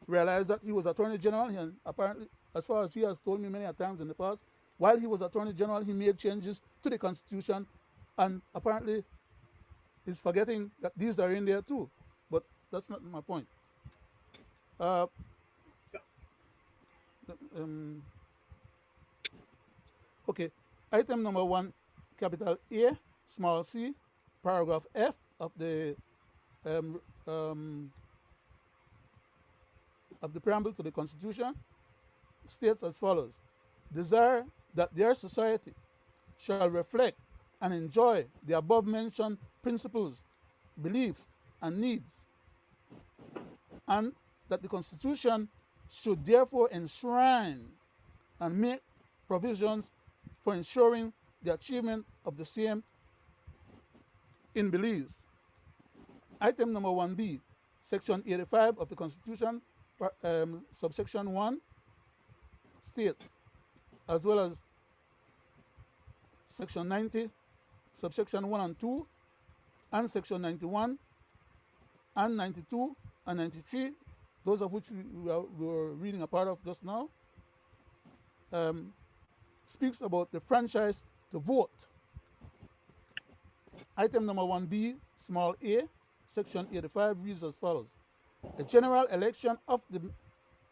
realize that he was Attorney General, and apparently, as far as he has told me many times in the past, while he was Attorney General, he made changes to the Constitution, and apparently he's forgetting that these are in there too. But that's not my point. Okay, item number 1, capital A, small c, paragraph F of the preamble to the Constitution states as follows: desire that their society shall reflect and enjoy the above-mentioned principles, beliefs, and needs, and that the Constitution should therefore enshrine and make provisions for ensuring the achievement of the same in Belize. Item number 1B, Section 85 of the Constitution, subsection 1, states, as well as Section 90, subsection 1 and 2, and Section 91, and 92, and 93, those of which we were reading a part of just now, speaks about the franchise to vote. Item number 1B, small a, Section 85 reads as follows. A general election of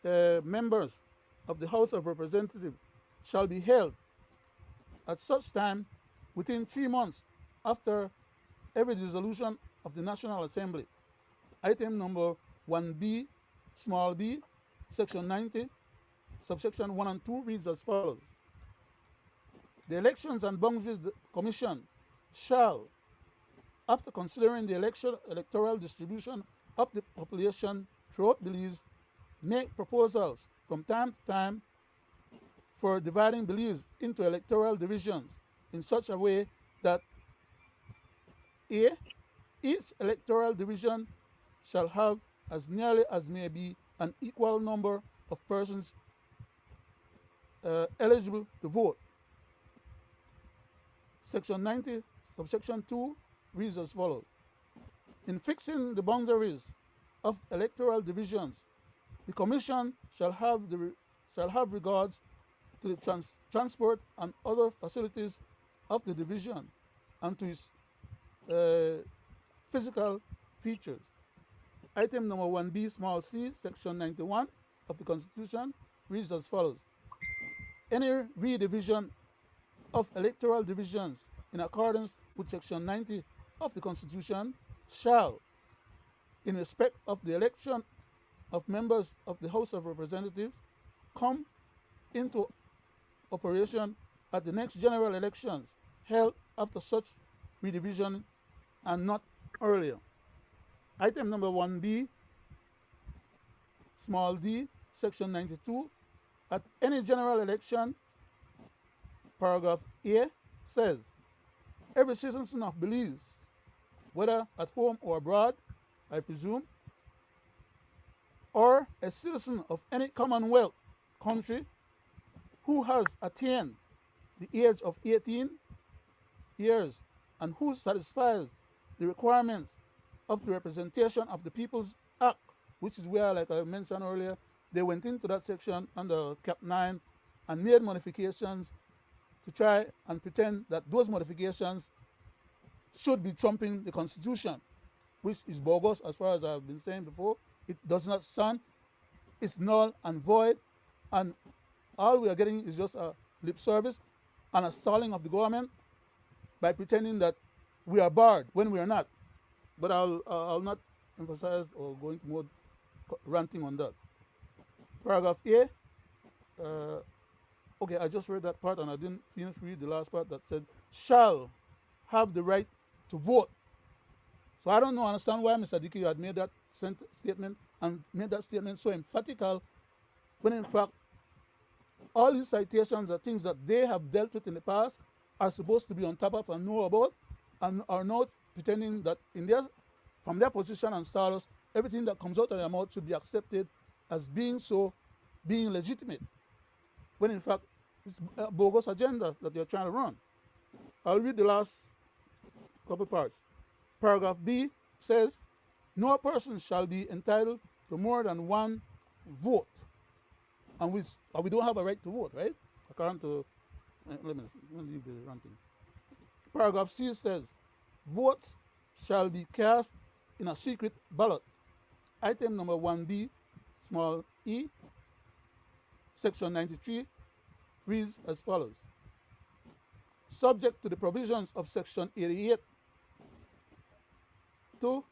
the members of the House of Representatives shall be held at such time within 3 months after every dissolution of the National Assembly. Item number 1B, small b, Section 90, subsection 1 and 2 reads as follows. The Elections and Boundaries Commission shall, after considering the electoral distribution of the population throughout Belize, make proposals from time to time for dividing Belize into electoral divisions in such a way that a, each electoral division shall have as nearly as may be an equal number of persons eligible to vote. Section 90, subsection 2 reads as follows. In fixing the boundaries of electoral divisions, the Commission shall have regards to the transport and other facilities of the division and to its physical features. Item number 1B, small c, Section 91 of the Constitution reads as follows. Any redivision of electoral divisions in accordance with Section 90 of the Constitution shall, in respect of the election of members of the House of Representatives, come into operation at the next general elections held after such redivision and not earlier. Item number 1B, small d, Section 92, at any general election, paragraph A says, every citizen of Belize, whether at home or abroad, I presume, or a citizen of any Commonwealth country who has attained the age of 18 years and who satisfies the requirements of the Representation of the People's Act, which is where, like I mentioned earlier, they went into that section under Cap 9 and made modifications to try and pretend that those modifications should be trumping the Constitution, which is bogus as far as I've been saying before. It does not stand. It's null and void, and all we are getting is just a lip service and a stalling of the government by pretending that we are barred when we are not. But I'll not emphasize or go into more ranting on that. Paragraph A. Okay, I just read that part and I didn't finish read the last part that said, shall have the right to vote. So I don't understand why Mr. Dickey had made that statement and made that statement so emphatical when in fact all these citations are things that they have dealt with in the past, are supposed to be on top of and know about, and are not pretending that from their position and status, everything that comes out of their mouth should be accepted as being legitimate, when in fact it's a bogus agenda that they're trying to run. I'll read the last couple parts. Paragraph B says, no person shall be entitled to more than one vote. And we don't have a right to vote, right? According to, let me leave the ranting. Paragraph C says, votes shall be cast in a secret ballot. Item number 1B, small e, Section 93, reads as follows. Subject to the provisions of Section 88 to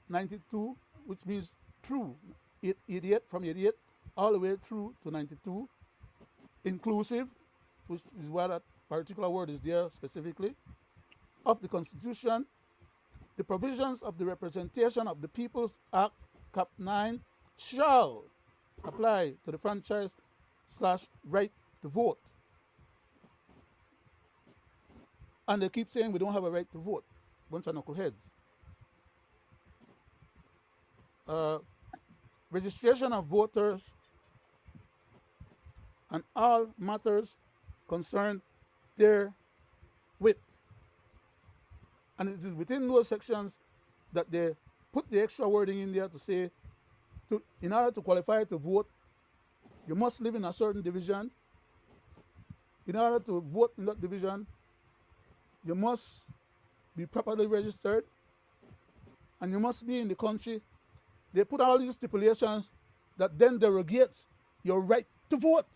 92, which means through 88, from 88 all the way through to 92, inclusive, which is why that particular word is there specifically, of the Constitution, the provisions of the Representation of the People's Act, Cap 9, shall apply to the franchise/right to vote. And they keep saying we don't have a right to vote. Bunch of knuckleheads. uh, registration of voters and all matters concerned therewith. And it is within those sections that they put the extra wording in there to say, in order to qualify to vote, you must live in a certain division. In order to vote in that division, you must be properly registered and you must be in the country. They put all these stipulations that then derogates your right to vote.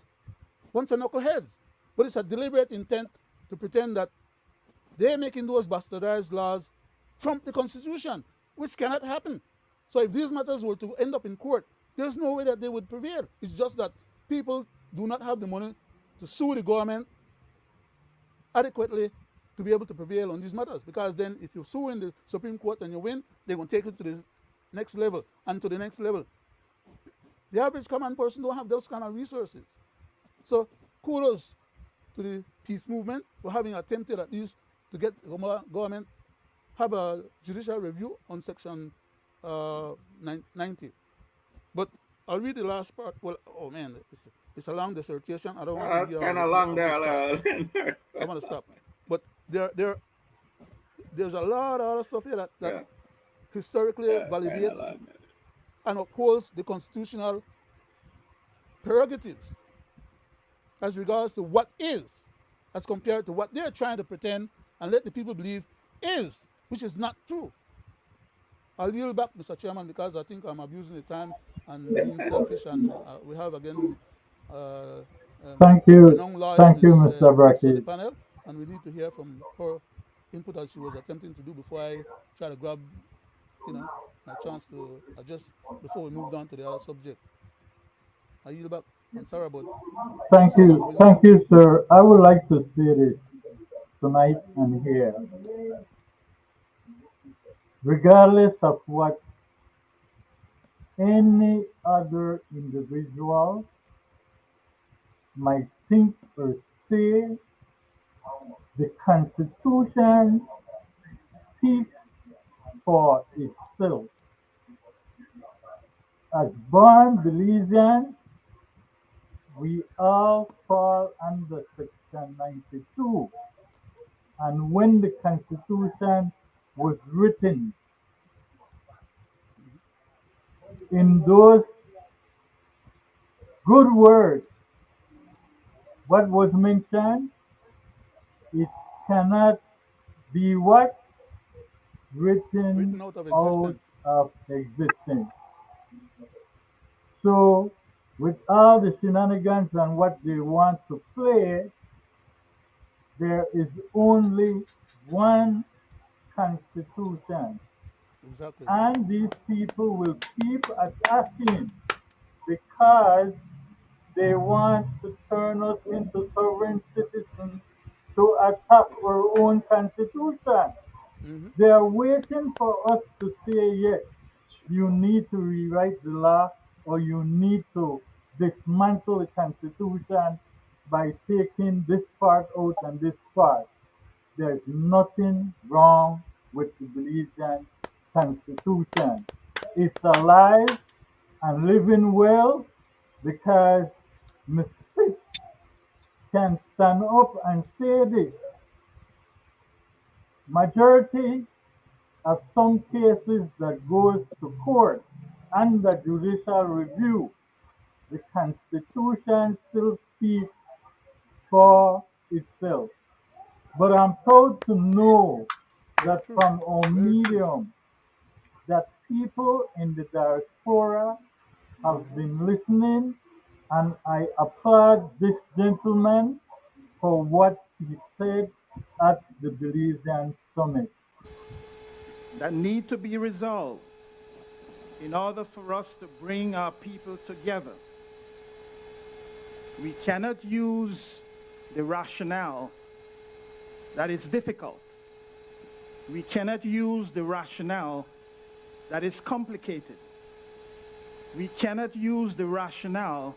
Bunch of knuckleheads. But it's a deliberate intent to pretend that they're making those bastardized laws trump the Constitution, which cannot happen. So if these matters were to end up in court, there's no way that they would prevail. It's just that people do not have the money to sue the government adequately to be able to prevail on these matters. Because then if you sue in the Supreme Court and you win, they're going to take it to the next level and to the next level. The average common person don't have those kind of resources. So kudos to the peace movement for having attempted at least to get the government have a judicial review on Section 90. But I'll read the last part. Well, oh man, it's a long dissertation. I don't want to That's hear kind all of of it. long I'm going to stop. there, Leonard. I'm going to stop. But there's a lot of other stuff here that Yeah, historically yeah, kind of validates long. and upholds the constitutional prerogatives as regards to what is, as compared to what they're trying to pretend and let the people believe is, which is not true. I'll yield back, Mr. Chairman, because I think I'm abusing the time and being selfish, and we have again Thank a you. renowned lawyer, Thank you, Ms. Mr. Briggs, on the Brackett. panel, and we need to hear from her input as she was attempting to do before I try to grab, my chance to adjust before we moved on to the other subject. I yield back. I'm sorry about being Thank so you. long-winded. Thank you, sir. I would like to say this tonight and here. Regardless of what any other individual might think or say, the Constitution speaks for itself. As born Belizean, we all fall under Section 92. And when the Constitution was written, in those good words, what was mentioned, it cannot be what? Written Written out of out existence. of existence. So, with all the shenanigans and what they want to play, there is only one constitution. Exactly. And these people will keep attacking because they want to turn us into sovereign citizens to attack our own constitution. Mm-hmm. They are waiting for us to say, yes, you need to rewrite the law or you need to dismantle the constitution by taking this part out and this part. There's nothing wrong with the Belizean constitution. It's alive and living well because Ms. Fitz can stand up and say this. Majority of some cases that goes to court under judicial review, the Constitution still speaks for itself. But I'm proud to know Very that true. from our Very true. medium, that people in the diaspora have been listening, and I applaud this gentleman for what he said at the Belizean summit. That need to be resolved in order for us to bring our people together. We cannot use the rationale that it's difficult. We cannot use the rationale that it's complicated. We cannot use the rationale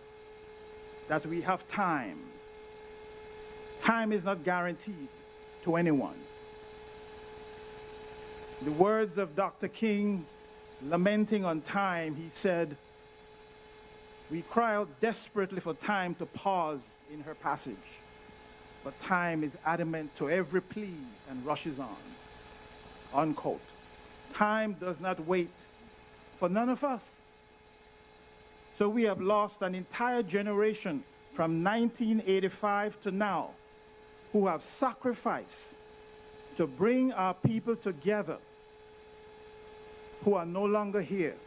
that we have time. Time is not guaranteed to anyone. The words of Dr. King lamenting on time, he said, "We cry out desperately for time to pause in her passage, but time is adamant to every plea and rushes on." Unquote. Time does not wait for none of us. So we have lost an entire generation from 1985 to now who have sacrificed to bring our people together, who are no longer here.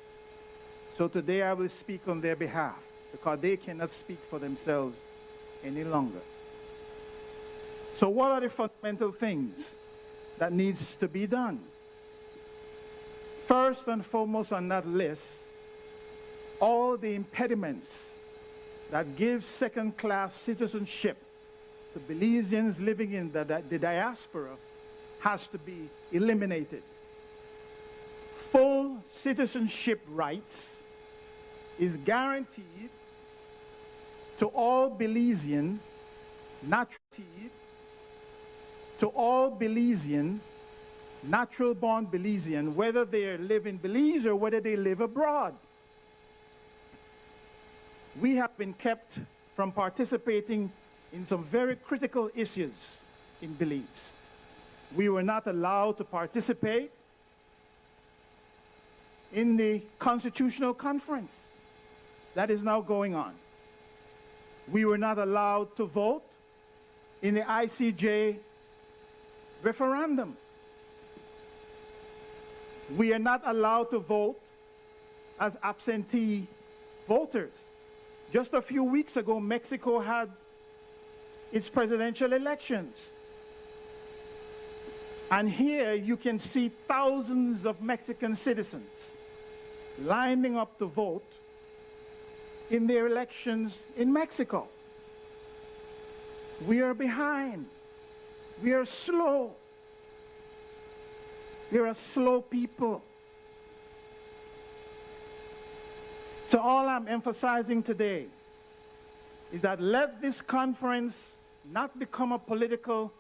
So today I will speak on their behalf because they cannot speak for themselves any longer. So what are the fundamental things that needs to be done? First and foremost on that list, all the impediments that give second-class citizenship to Belizeans living in the diaspora has to be eliminated. Full citizenship rights is guaranteed to all Belizean, natural-born Belizean, whether they live in Belize or whether they live abroad. We have been kept from participating in some very critical issues in Belize. We were not allowed to participate in the Constitutional Conference that is now going on. We were not allowed to vote in the ICJ referendum. We are not allowed to vote as absentee voters. Just a few weeks ago, Mexico had its presidential elections. And here you can see thousands of Mexican citizens lining up to vote in their elections in Mexico. We are behind. We are slow. We are a slow people. So all I'm emphasizing today is that let this conference not become a political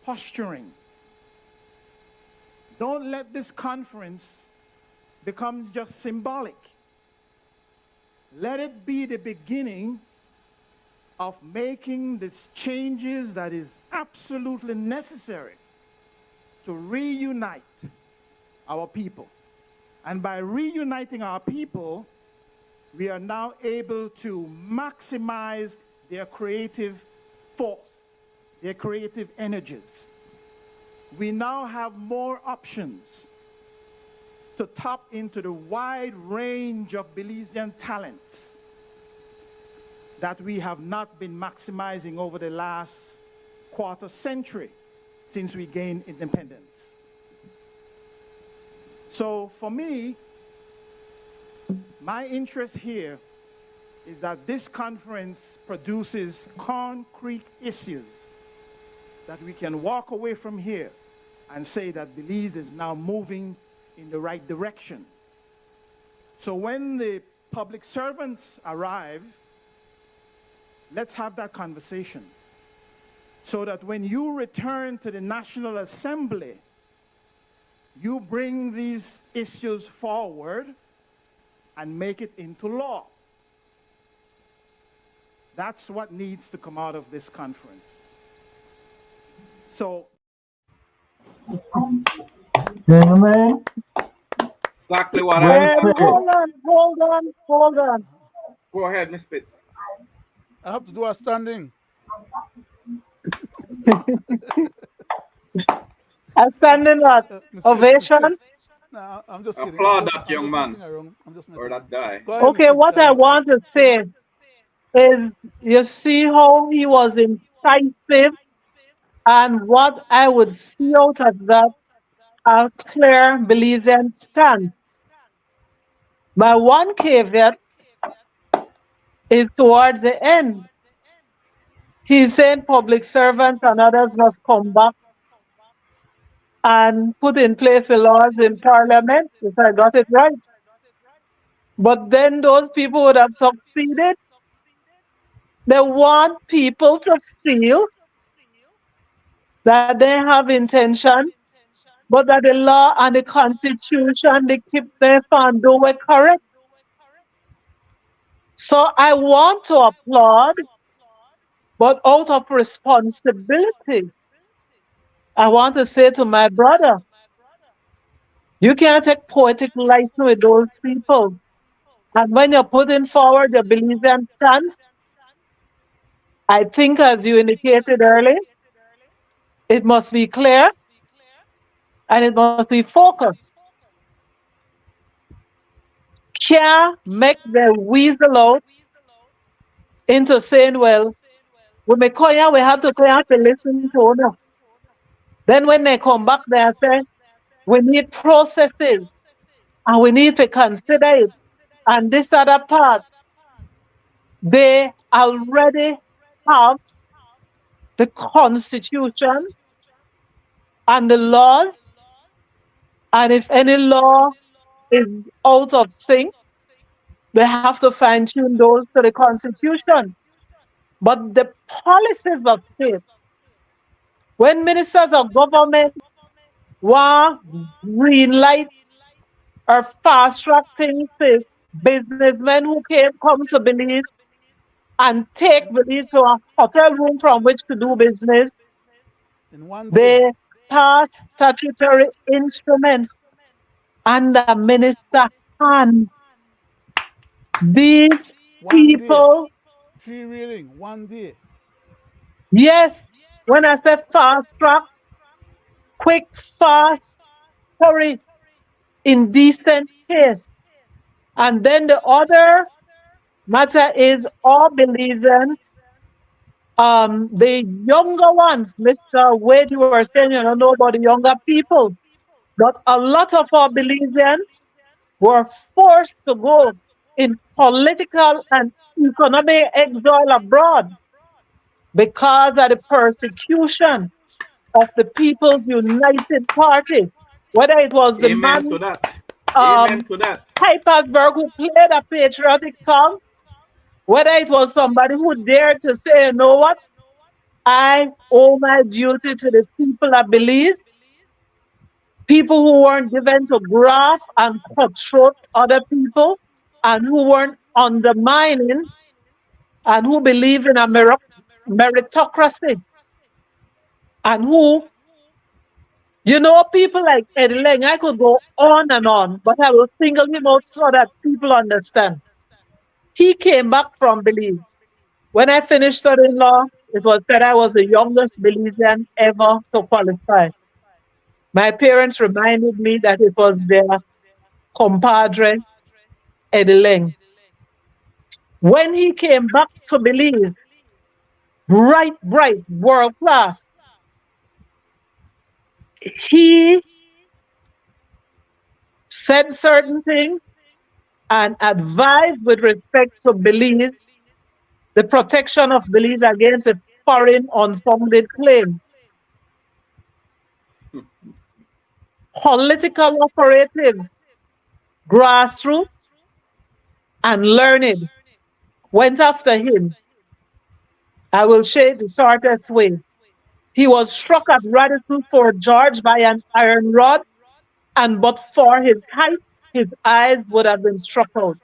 posturing. Don't let this conference become just symbolic. Let it be the beginning of making these changes that is absolutely necessary to reunite our people. And by reuniting our people, we are now able to maximize their creative force, their creative energies. We now have more options to tap into the wide range of Belizean talents that we have not been maximizing over the last quarter century since we gained independence. So for me, my interest here is that this conference produces concrete issues that we can walk away from here and say that Belize is now moving in the right direction. So when the public servants arrive, let's have that conversation so that when you return to the National Assembly, you bring these issues forward and make it into law. That's what needs to come out of this conference. So, Gentlemen, Exactly what well I'm. said. Hold on. Go ahead, Miss Pitts. I have to do a standing. A standing ovation. No, I'm just kidding. Applaud that young man. Messing around. I'm just messing Or around. that guy. Go ahead, Okay, Miss what I Fitzgerald. want to say is, you see how he was incisive, and what I would see out of that, a clear Belizean stance. My one caveat is towards the end. He's saying public servants and others must come back and put in place the laws in Parliament, if I got it right. But then those people would have succeeded. They want people to feel that they have intention but that the law and the constitution they keep their fan do it correct. So I want to applaud, but out of responsibility, I want to say to my brother, you can't take poetic license with those people. And when you're putting forward the Belizean stance, I think as you indicated earlier, it must be clear and it must be focused. Can't make the weasel out into saying, well, we may call you, we have to listen to them. Then when they come back, they say, we need processes and we need to consider it. And this other part, they already have the constitution and the laws. And if any law is out of sync, they have to fine tune those to the constitution. But the policies of state, when ministers of government want green light or fast track things to businessmen who can come to Belize and take Belize to a hotel room from which to do business, in one day. they pass statutory instruments under minister hand. These One day. people, Three reeling, one day. yes, when I say fast track, quick, fast, hurry, in decent pace. And then the other matter is all Belizeans, the younger ones, Mr. Wade, you were saying you don't know about the younger people, but a lot of our Belizeans were forced to go in political and economic exile abroad because of the persecution of the People's United Party, whether it was the Amen to man that. Amen um, to that. Hypersberg who played a patriotic song, whether it was somebody who dared to say, you know what, I owe my duty to the people of Belize, people who weren't given to graft and cutthroat other people, and who weren't undermining, and who believe in a meritocracy, and who, you know, people like Eddie Lang, I could go on, but I will single him out so that people understand. He came back from Belize. When I finished studying law, it was said I was the youngest Belizean ever to qualify. My parents reminded me that it was their compadre, Eddie Lang. When he came back to Belize, bright, world class, he said certain things and advised with respect to Belize, the protection of Belize against a foreign unfounded claim. Political operatives, grassroots, and learned went after him. I will say it the shortest way. He was struck at Radisson Fort George by an iron rod, and but for his height, his eyes would have been struck out.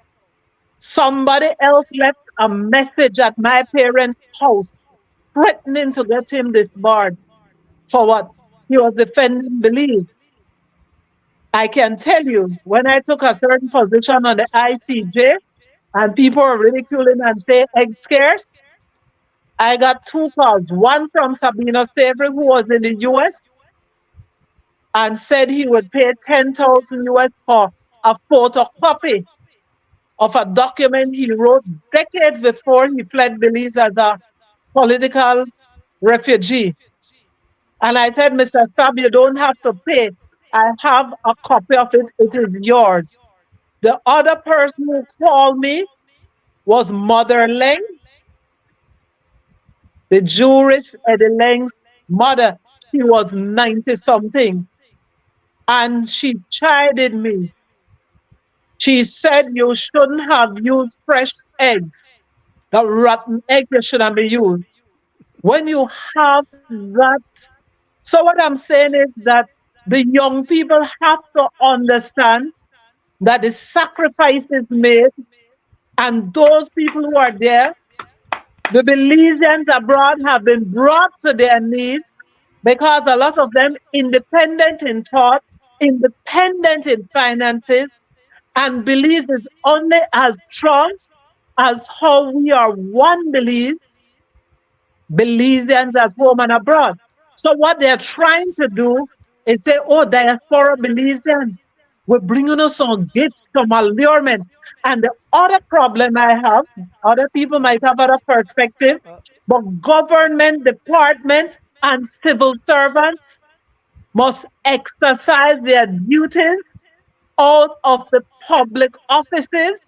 Somebody else left a message at my parents' house, threatening to get him disbarred. For what? He was defending Belize. I can tell you, when I took a certain position on the ICJ and people were ridiculing and saying egg scarce, I got two calls. One from Sabina Savory, who was in the US, and said he would pay 10,000 US for a photocopy of a document he wrote decades before he fled Belize as a political refugee. And I said, Mr. Sab, you don't have to pay. I have a copy of it. It is yours. The other person who called me was Mother Leng, the jurist Eddie Leng's mother. She was 90 something. And she chided me. She said, you shouldn't have used fresh eggs. The rotten egg you shouldn't be used. When you have that, so what I'm saying is that the young people have to understand that the sacrifices made and those people who are there, the Belizeans abroad have been brought to their knees because a lot of them independent in thought, independent in finances, and Belize is only as strong as how we are one Belizeans at home and abroad. So what they're trying to do is say, oh, diaspora Belizeans, we're bringing us some gifts, some allurements. And the other problem I have, other people Uh, might have other perspective, uh, but government departments and civil servants must exercise their duties out of the public offices.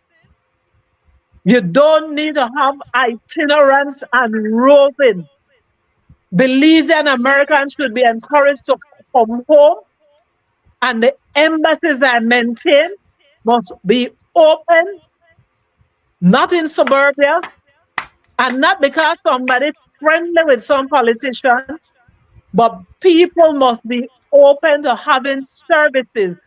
You don't need to have itinerants and roving. Belizean Americans should be encouraged to come home, and the embassies I maintain must be open, not in suburbia, and not because somebody's friendly with some politician, but people must be open to having services.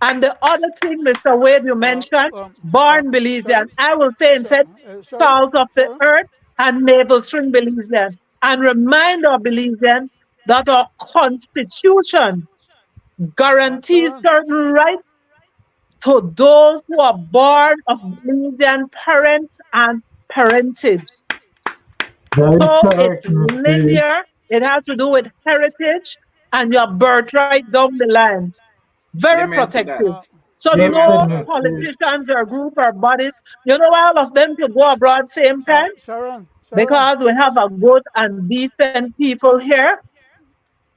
And the other thing, Mr. Wade, you mentioned, born Belizean. Sharon, I will say instead, Sharon, salt of the Sharon, earth and navel string Belizean. And remind our Belizeans that our constitution guarantees Sharon. certain rights to those who are born of Belizean parents and parentage. That is So it's correct, Miss Page. linear. It has to do with heritage and your birthright down the line. Very Amen to that. protective. So Amen no to Listen, Miss that. Page. politicians or group or bodies, all of them to go abroad same time Sharon, because we have a good and decent people here.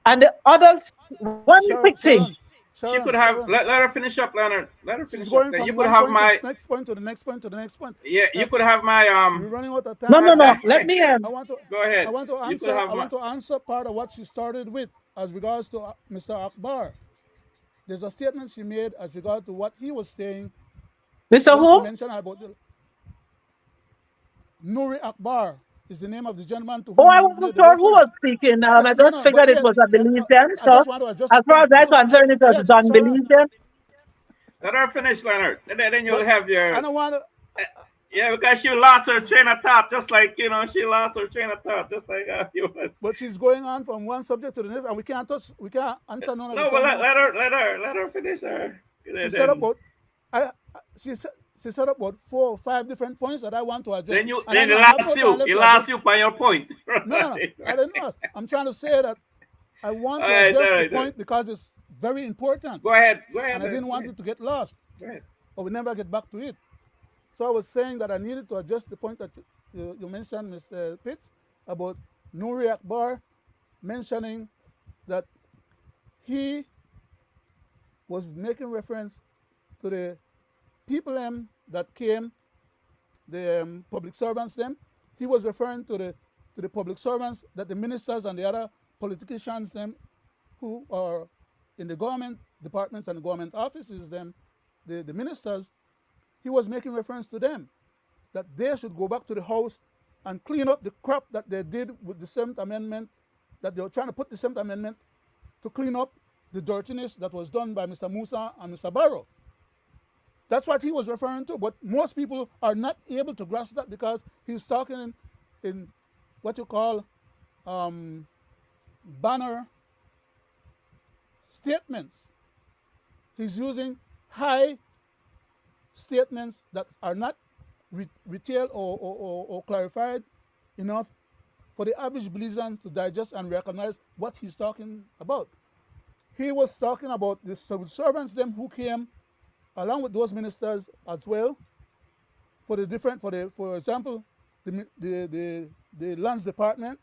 And the others, one quick thing. She could have, Sharon. let her finish up, Leonard. Let her She's finish up. going You from could one have point to the my, next point to the next point to the next point. yeah, you Uh, could have my we're running out of No, time. no, no. Let me I want to go ahead. You could have I my, want to answer part of what she started with as regards to Mr. Akbar. There's a statement she made as regard to what he was saying Mr. when she Who? mentioned about the Nuri Akbar is the name of the gentleman to Oh, whom I you wasn't made the sure who reference. was speaking. Yeah, I no, just no, but figured it yeah, was a yeah. Belizean. I So just want to address the as far point. as I'm concerned, it was Yeah, John Sharon. Belizean. let her finish, Leonard. And then you'll But have I your, don't want to. yeah, because she lost her train of thought, just like, she lost her train of thought, just like you was. But she's going on from one subject to the next, and we can't answer none of the No, but time now. let her finish her. She said Then, about, I, she said about 4 or 5 different points that I want to address, and I then know he I have lost no time you. left He to address. lost you by your point. No, no, no. I didn't know. I'm trying to say that I want All to right, address all the right, all right. point because it's very important, Go ahead, and I didn't go want ahead, it to get lost, go ahead. or we never get back to it. So I was saying that I needed to address the point that you mentioned, Ms. Pitts, about Nuri Akbar mentioning that he was making reference to the people that came, the public servants them. He was referring to the public servants that the ministers and the other politicians them who are in the government departments and the government offices them, the ministers. He was making reference to them that they should go back to the house and clean up the crap that they did with the Seventh Amendment, that they were trying to put the Seventh Amendment to clean up the dirtiness that was done by Mr. Musa and Mr. Barrow. That's what he was referring to. But most people are not able to grasp that because he's talking in what you call banner statements. He's using high statements that are not retailed or clarified enough for the average Belizean to digest and recognize what he's talking about. He was talking about the civil servants, them who came along with those ministers as well, for the different, for example, the lands department.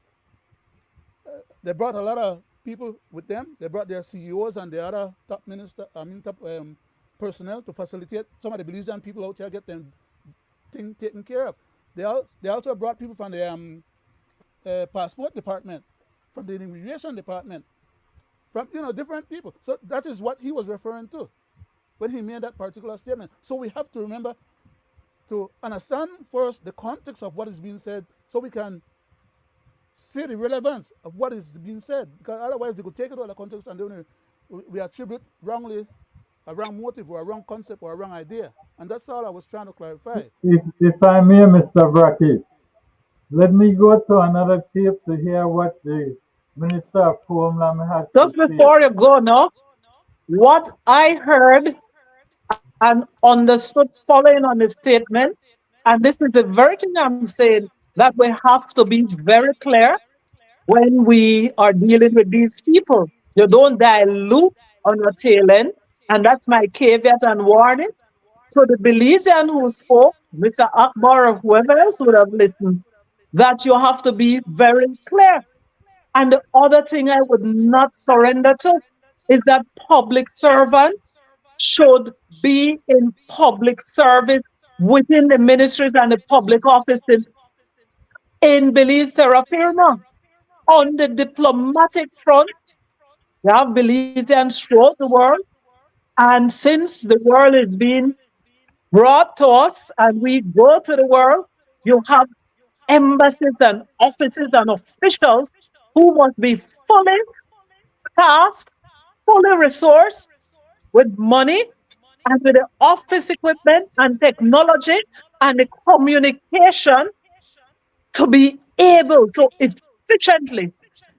They brought a lot of people with them. They brought their CEOs and the other top top personnel to facilitate some of the Belizean people out here get them thing taken care of. They also brought people from the passport department, from the immigration department, from different people. So that is what he was referring to when he made that particular statement. So we have to remember to understand first the context of what is being said, so we can see the relevance of what is being said. Because otherwise, they could take it out of context and we attribute wrongly a wrong motive or a wrong concept or a wrong idea. And that's all I was trying to clarify. If I may, Mr. Brackett, let me go to another tape to hear what the Minister of Homeland has to Just say. before you go now, what I heard and understood following on the statement, and this is the very thing I'm saying, that we have to be very clear when we are dealing with these people. You don't dilute on your tail end, and that's my caveat and warning. So the Belizean who spoke, Mr. Akbar or whoever else would have listened, that you have to be very clear. And the other thing I would not surrender to is that public servants should be in public service within the ministries and the public offices in Belize Terra Firma. On the diplomatic front, you have Belizeans throughout the world. And since the world is being brought to us and we go to the world, you have embassies and offices and officials who must be fully staffed, fully resourced with money and with the office equipment and technology and the communication to be able to efficiently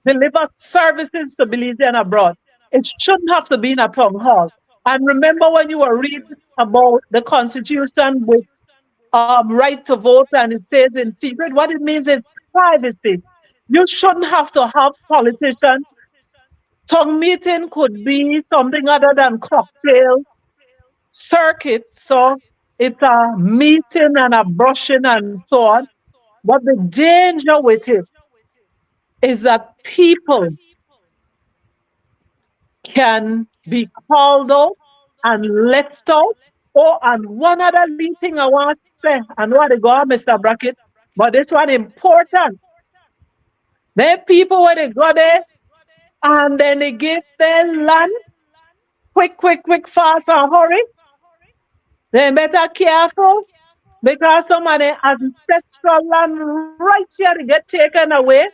deliver services to Belizean abroad. It shouldn't have to be in a town hall. And remember when you were reading about the Constitution with right to vote and it says in secret, what it means is privacy. You shouldn't have to have politicians. Tongue meeting could be something other than cocktail circuit. So it's a meeting and a brushing and so on. But the danger with it is that people can be called out and left out. Oh, and one other lead thing I want to say, I know how to go on, Mr. Brackett, but this one important. There are people where they go there and then they give their land quick, quick, quick, fast and hurry. They better careful because some of the ancestral land right here to get taken away,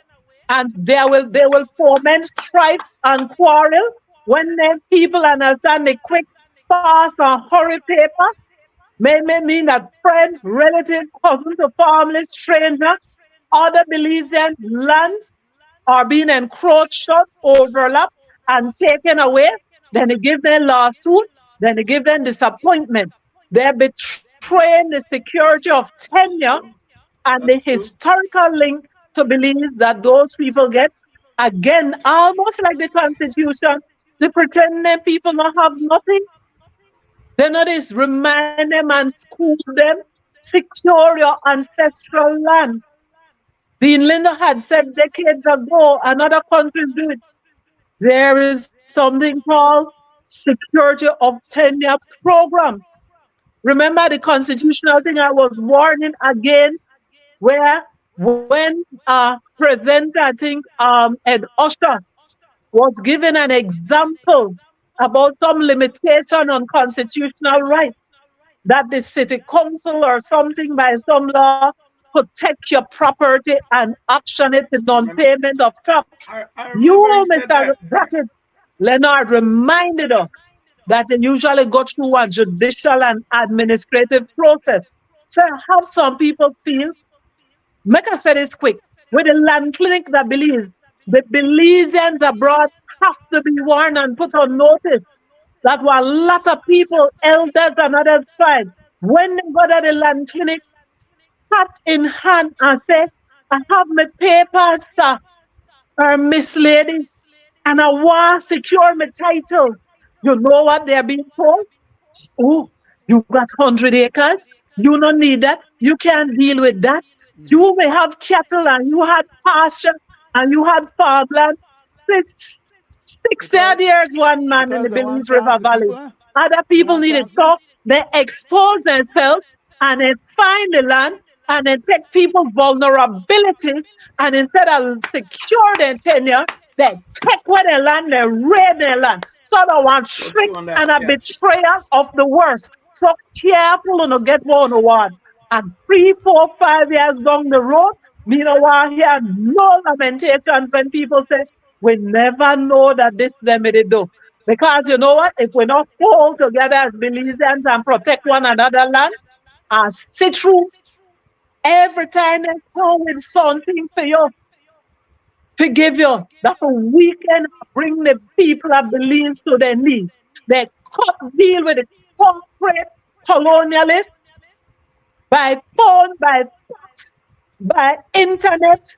and they will foment strife and quarrel when the people understand the quick, fast, and hurry paper may mean that friend, relative, cousin to family, stranger, other Belizean lands are being encroached on, overlapped, and taken away. Then they give them lawsuit, then they give them disappointment. They're betraying the security of tenure and the That's true. historical link to believe that those people get. Again, almost like the Constitution, they pretend that people don't have nothing. They know this, remind them and school them, secure your ancestral land. Dean Linda had said decades ago, and other countries do it. There is something called security of tenure programs. Remember the constitutional thing I was warning against, where when presenter, I think Ed Usher was given an example about some limitation on constitutional rights that the city council or something by some law could take your property and action it in non-payment of tax. I remember he You, said Mr. that. Brackett, Leonard reminded us that they usually go through a judicial and administrative process. So I have some people feel, make I say this quick, with the land clinic that believes the Belizeans abroad have to be warned and put on notice that were a lot of people, elders and other tribes, when they go to the land clinic, hat in hand and say, I have my papers, sir, or Miss Lady, and I want to secure my title. You know what they're being told? Oh, you got 100 acres. You don't need that. You can't deal with that. Mm-hmm. You may have cattle and you had pasture and you had farmland. It's 60 Because years, one man in because the they want Belize River chance, the Valley. people, eh? Other They people want need it. chance, eh? So they expose themselves and they find the land and they take people's vulnerabilities and instead of secure their tenure, they take away their land, they raid their land. So they want So trick true on and that. a Yeah. betrayal of the worst. So careful and get 101. And 3, 4, 5 years down the road, me know I hear no lamentation when people say, we never know that this them they do. Because you know what? If we're not hold together as Belizeans and protect one another land and sit through every time they come with something for you, forgive you, that's a weekend bring the people of Belize to their knees. They cut deal with the corporate colonialists by phone, by fax, by internet,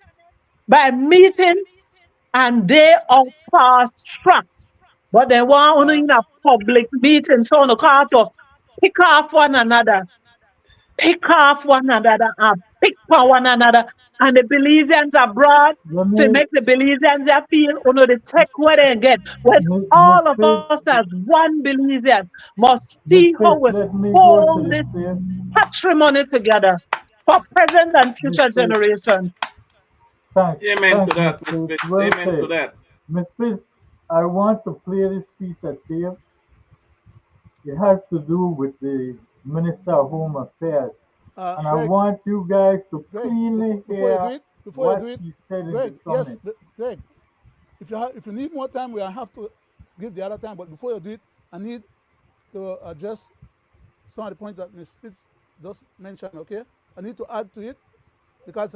by meetings, and they are fast tracked. But they want only Uh, in a public meeting, so on the car to pick off one another, pick off one another, and pick for one another. And the Belizeans abroad Let to me, make the Belizeans they feel the tech where they get. When Miss all of Fitz, us as one Belizean must Miss see how Fitz, we let me go to hold the this stage. patrimony together for present and Miss future Fitz, generations. Amen to thanks, Miss that, Miss Fitz. Fitz. Well Amen to said. that. Miss Fitz, I want to play this piece of tape. It has to do with the Minister of Home Affairs. And I Greg, want you guys to Greg, cleanly before you do hear it, before you do what it, he said in the Greg, yes, comments. Greg, if you need more time, we have to give the other time. But before you do it, I need to address some of the points that Ms. Spitz just mentioned. Okay, I need to add to it because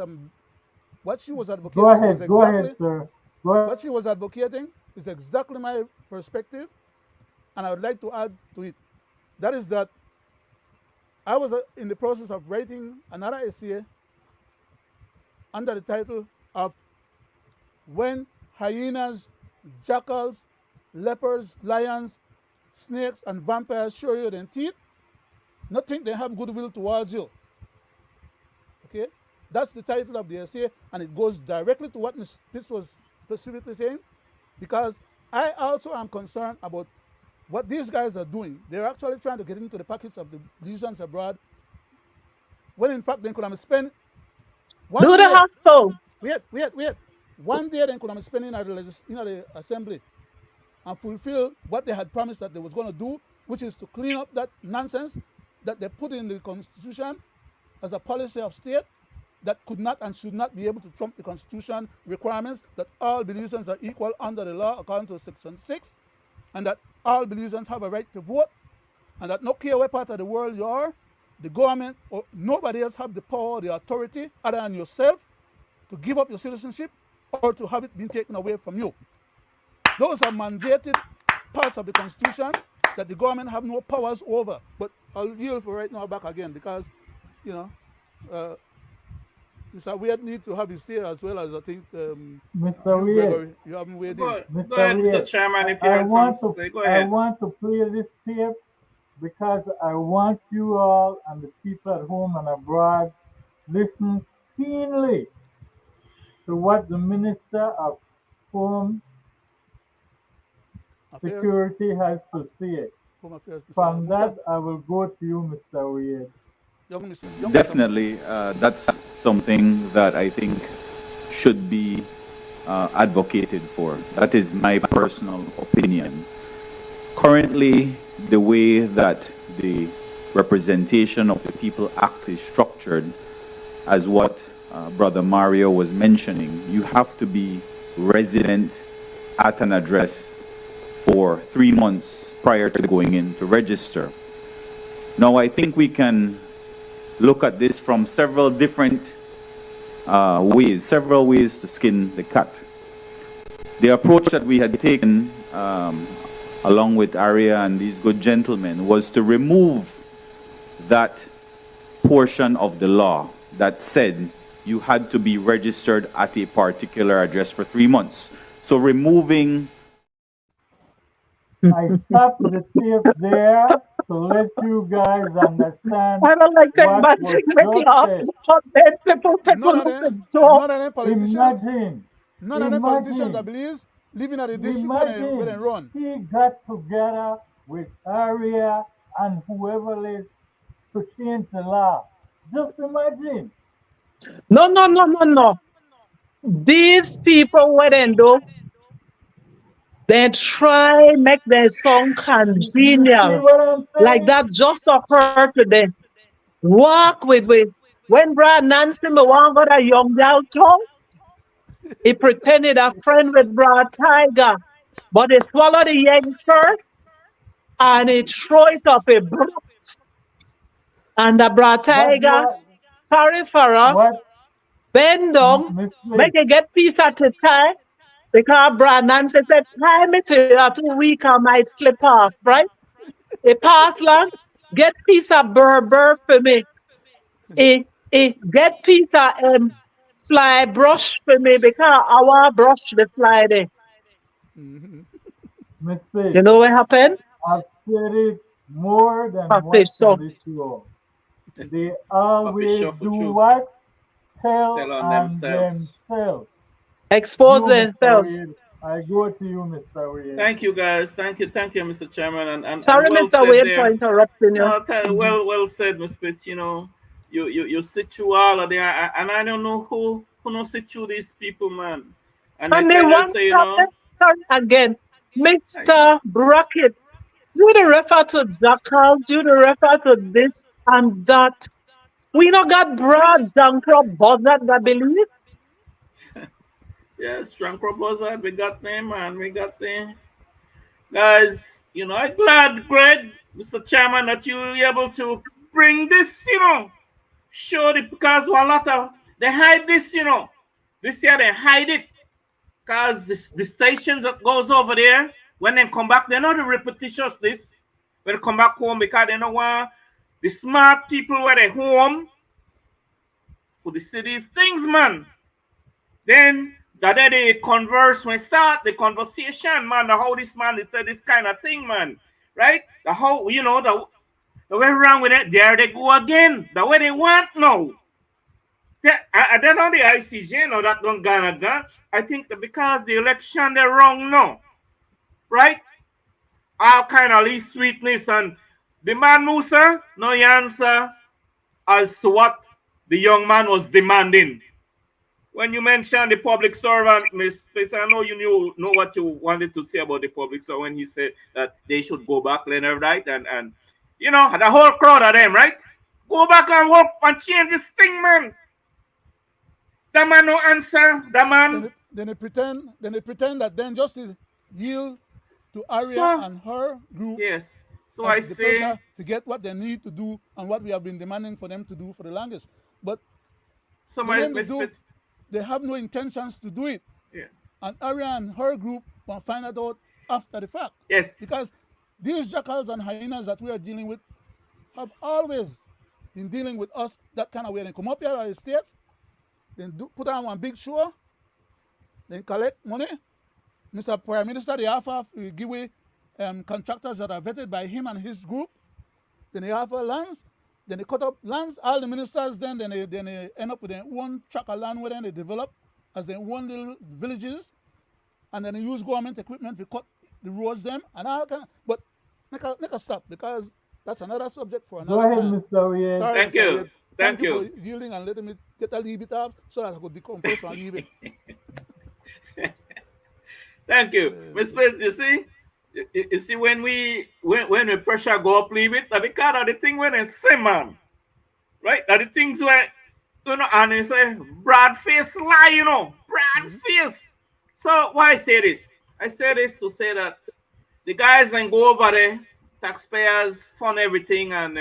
what she was advocating was Go ahead, exactly sir. Go what she was advocating is exactly my perspective, and I would like to add to it. That is that I was in the process of writing another essay under the title of "When Hyenas, Jackals, Leopards, Lions, Snakes, and Vampires show you their teeth, not think they have goodwill towards you." Okay, that's the title of the essay, and it goes directly to what Ms. Pitts was specifically saying, because I also am concerned about what these guys are doing. They're actually trying to get into the pockets of the Belizeans abroad, when in fact they could have spent one Do the day. hustle. Wait. One day they could have spent in the assembly and fulfill what they had promised that they was going to do, which is to clean up that nonsense that they put in the Constitution as a policy of state that could not and should not be able to trump the Constitution requirements that all Belizeans are equal under the law according to Section 6, and that all Belizeans have a right to vote, and that no care what part of the world you are, the government or nobody else have the power or the authority other than yourself to give up your citizenship or to have it been taken away from you. Those are mandated parts of the Constitution that the government have no powers over. But I'll yield for right now back again because, you know, Mr. Weird need to have his say as well as I think Mr. you, Weir, Gregory, you haven't weighed in. Go Mr. ahead, Mr. Weir, Chairman, if you I have something want to to say. Go I ahead. want to play this tape because I want you all and the people at home and abroad listen keenly to what the Minister of Home Affairs, Security has to say. Home Affairs, From Mr. that, I will go to you, Mr. Weir. Young Mr. Definitely, that's something that I think should be advocated for. That is my personal opinion. Currently, the way that the representation of the people act is structured, as what Brother Mario was mentioning, you have to be resident at an address for 3 months prior to going in to register. Now, I think we can look at this from several different several ways to skin the cat. The approach that we had taken, along with Aria and these good gentlemen, was to remove that portion of the law that said you had to be registered at a particular address for 3 months. So removing... I stopped the tape there to let you guys understand I don't like that what bad was thing make just laugh said. because then people None of look them, at door. Imagine, none of them politicians that imagine, believes living at the district where they imagine run. he got together with Aria and whoever else to change the law. Just imagine. No. These people, what they do, they try make their song You see congenial. what I'm Like saying? that just occurred today. Walk with when Brad Nancy me want got a young girl talk, he pretended a friend with Brad Tiger. But they swallow the egg first and they throw it up a brook. And the bra But tiger, sorry for her, what, bend down, Miss make Smith, it get piece at a time. Because bra Nancy said, time it to you too weak, I might slip off, right? A pass long, get piece of burr for me. Get piece of fly brush for me because I want brush the fly there. Mm-hmm. Miss Smith, You know what happened? I've said it more than Fish. once on So this show. They Papi always sure for do true. what? Tell Tell on on themselves. themselves. expose You, Mr. themselves. Wade, I go to you, Mr. Wade. Thank you, guys. Thank you, Mr. Chairman, and Sorry, well Mr. said Wade, for there. interrupting you. No, Mhm. well said, Miss Pitts. You know, you sit through all of there, and I don't know who don't sit through these people, man. And they And then tell us, one say, you know, problem, sorry again, I, Mr. Brackett, you the refer to jackals, you the refer to this and that. We not got broad Jankro buzzard, I believe. yeah, strong proposal. We got them, man. We got them, guys. You know, I'm glad, Greg, Mr. Chairman, that you were able to bring this, you know, show it because a lot of they hide this, you know. This year they hide it because the stations that goes over there, when they come back, they know the repetitious this. When they come back home because they know want the smart people where they home for the cities things, man. Then that day they converse when start the conversation, man. The how this man is this kind of thing, man. Right? The how you know the way around with it, there they go again. The way they want now. I don't know the ICJ, no, that don't gonna gun. I think that because the election they're wrong now, right? All kind of least sweetness and the man Musa, no answer as to what the young man was demanding. When you mentioned the public servant, Miss Space, I know you know what you wanted to say about the public. So when he said that they should go back, Leonard, right? And you know, the whole crowd of them, right? Go back and work and change this thing, man. The man no answer. The man. Then they pretend that then just to yield to Aria So and her group yes. So I as the say, pressure to get what they need to do and what we have been demanding for them to do for the longest. But so the my name they Miss do, they have no intentions to do it. yeah. And Aria and her group will find that out after the fact. Yes. Because these jackals and hyenas that we are dealing with have always been dealing with us that kind of way. They come up here at the States, then put on one big show, then collect money. Mr. Prime Minister, they offer give away contractors that are vetted by him and his group. Then they offer lands. Then they cut up lands. All the ministers then they end up with their own tract of land where then they develop as their own little villages. And then they use government equipment to cut the roads them and all kind of, but make a stop because that's another subject for Go another ahead, time. Mr. Wade. Sorry, Thank Mr. you. Wade. Thank Thank you for you. yielding and letting me get a little bit off so that I could decompose and leave it. Thank you. Miss Space, you see? You see when the pressure go up leave it, that because of the thing when they say man. Right? That the things where you know and they say broad face lie, you know. Broad Mm-hmm. face. So why I say this? I say this to say that the guys then go over there, taxpayers fund everything and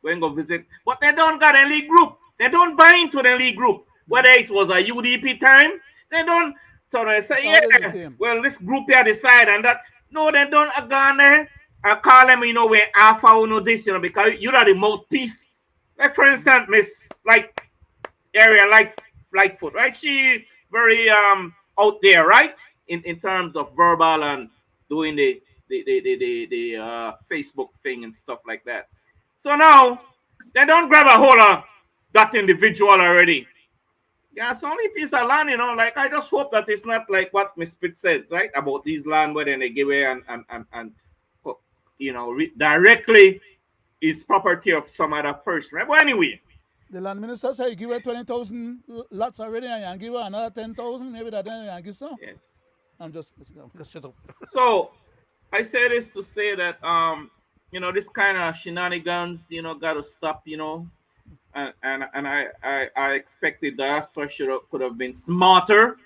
go and go visit. But they don't got a league group. They don't buy into the league group. Whether it was a UDP time, they don't. So they say, It's always the yeah, same. well, this group here decide and that. No, they don't go on there and call them, you know, where alpha or no this, you know, because you're the mouthpiece. Like, for instance, Miss, like, area like Lightfoot, right? She very out there, right? In terms of verbal and doing the Facebook thing and stuff like that. So now they don't grab a hold of that individual already. Yeah, it's only piece of land, you know. Like I just hope that it's not like what Miss Pitt says, right? About these land where then they give away and you know directly is property of some other person, right? But anyway, The land minister said he give her 20,000 lots already and you give her another 10,000, maybe that then you give some. yes. I'm just shut up. So I say this to say that you know this kind of shenanigans you know got to stop, you know, and I expected the diaspora could have been smarter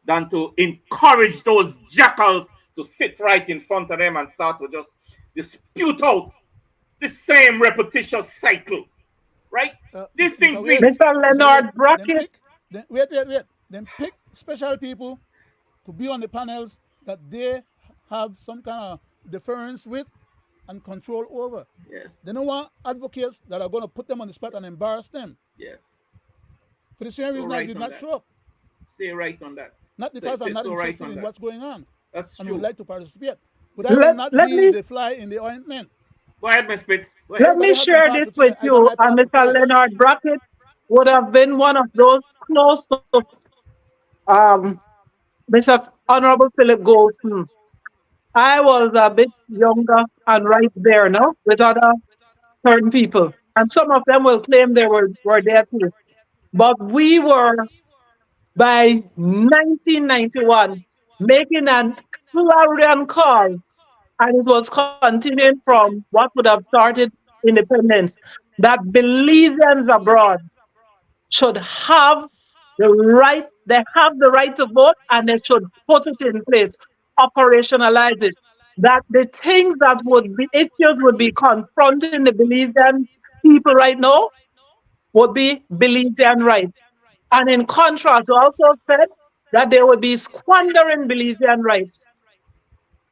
than to encourage those jackals to sit right in front of them and start to just dispute out the same repetitious cycle, right? These Mr. things Wade, need. Mr. Mr. Wade, Leonard then Brackett. pick, then wait. Then pick special people to be on the panels that they have some kind of deference with and control over. Yes, They don't want advocates that are going to put them on the spot and embarrass them. yes. For the same So reason I right did on not that. show up. Say right on that. Not Say, because I'm say not so right interested on in that. what's going on That's and would true. like to participate. But I will not Let be me the fly in the ointment. Go ahead, Miss Spitz. Go ahead. let me Everybody have their share pass this to play. with I got you. my And pass to Mr. play. Leonard Brackett would have been one of those close to um, Mr. Honorable Philip Golson. I was a bit younger and right there, no, with other certain people. And some of them will claim they were there too. But we were, by 1991, making an clarion call, and it was continuing from what would have started independence, that Belizeans abroad should have they have the right to vote, and they should put it in place, operationalize it. That the things that would be issues would be confronting the Belizean people right now would be Belizean rights. And in contrast, we also said that they would be squandering Belizean rights.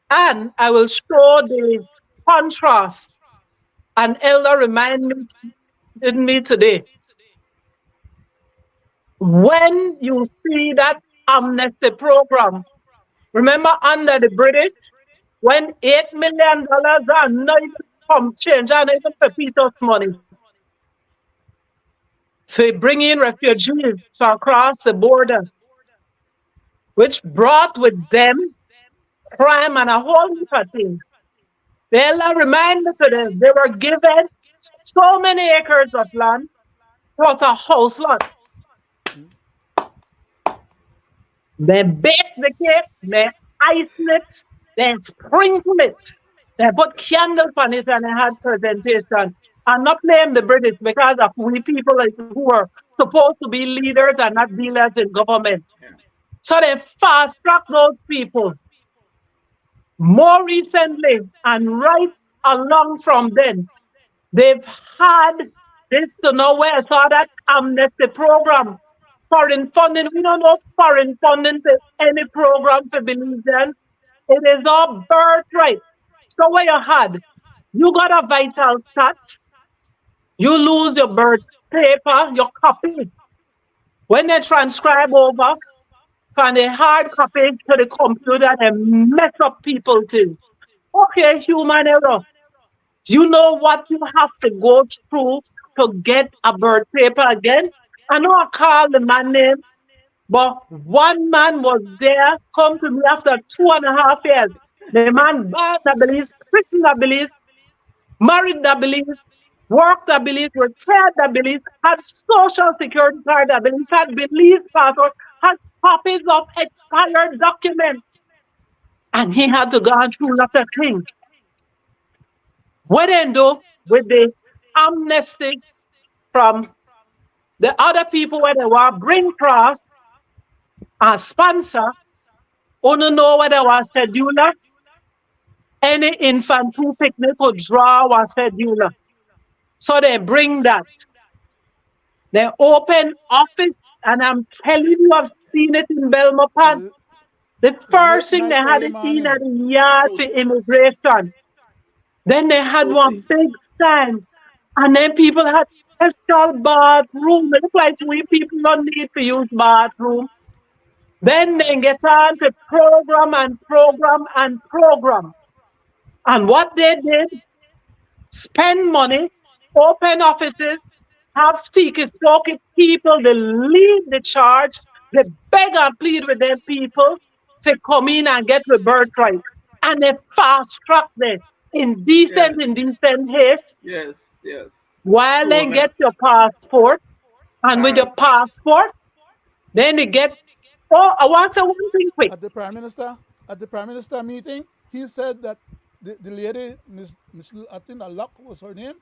And I will show the contrast. An elder reminded me today, when you see that amnesty program, remember under the British, when $8 million are not even from change and even for Peter's money for bringing refugees from across the border, which brought with them crime and a whole heap of things. The elder reminded me today they were given so many acres of land, plus a house lot. They bake the cake, they ice it, they sprinkle it, they put candles on it, and they had presentation. I'm not blaming the British because of we people who are supposed to be leaders and not dealers in government. Yeah. So they fast track those people. More recently, and right along from then, they've had this to nowhere. I saw that amnesty program. Foreign funding. We don't know foreign funding to any program for Belizeans. It is our birthright. So what you had, you got a vital stats, you lose your birth paper, your copy. When they transcribe over from the hard copy to the computer, they mess up people too. Okay, human error. You know what you have to go through to get a birth paper again? I know I call the man name, but one man was there, come to me after 2.5 years. The man bought the Belize, christened the Belize, married the Belize, worked the Belize, retired the Belize, had social security card the Belize, had Belize passport, had copies of expired documents. And he had to go through lots of things. What then do with the amnesty from the other people where they were bring cross and sponsor, only know where they were scheduler, any infant who picnic or draw was scheduler. So they bring that. They open office, and I'm telling you, I've seen it in Belmopan. The first Late thing they night, had early it in at morning. the yard So for true. immigration. Then they had So one true. big stand, and then people had special bathroom. It look like we people don't need to use bathroom. Then they get on to program and program and program. And what they did, spend money, open offices, have speakers talking people, they lead the charge, they beg and plead with them people to come in and get the birthright. And they fast track them Yes. in decent haste, Yes. Yes. while True. they I mean, get your passport. And all with right. your passport, then they get, oh, I want to say one thing quick. At the prime minister, meeting, he said that the lady, Miss I think Luck was her name,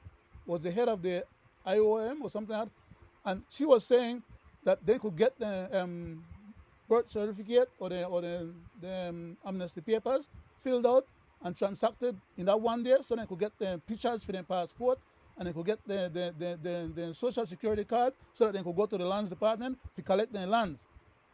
was the head of the IOM or something like that, and she was saying that they could get the birth certificate or the amnesty papers filled out and transacted in that one day, so they could get the pictures for their passport and they could get the social security card so that they could go to the lands department to collect their lands.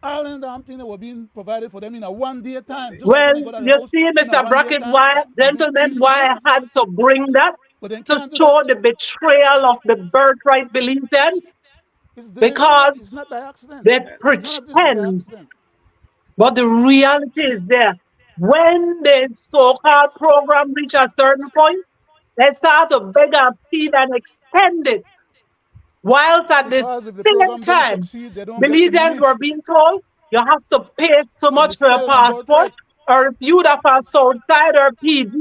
All the damn things that were being provided for them in a 1 day time, just like Well, when they got out of the you house see, in a Mr. 1 day Brackett, time why, to do gentlemen, 3 why things. I had to bring that But they to can't do that. show the betrayal of the birthright Belizeans, It's deliberately. because It's not by accident. they Yes. None of this is by pretend, accident. but the reality is there. When the so-called program reach a certain point, they start to beg and plead and extend it. Whilst at the Because if the same program don't time, succeed, they don't get the Belizeans money were being told you have to pay so and the much for a sale and passport, birthright. or if you have a Southside or PG,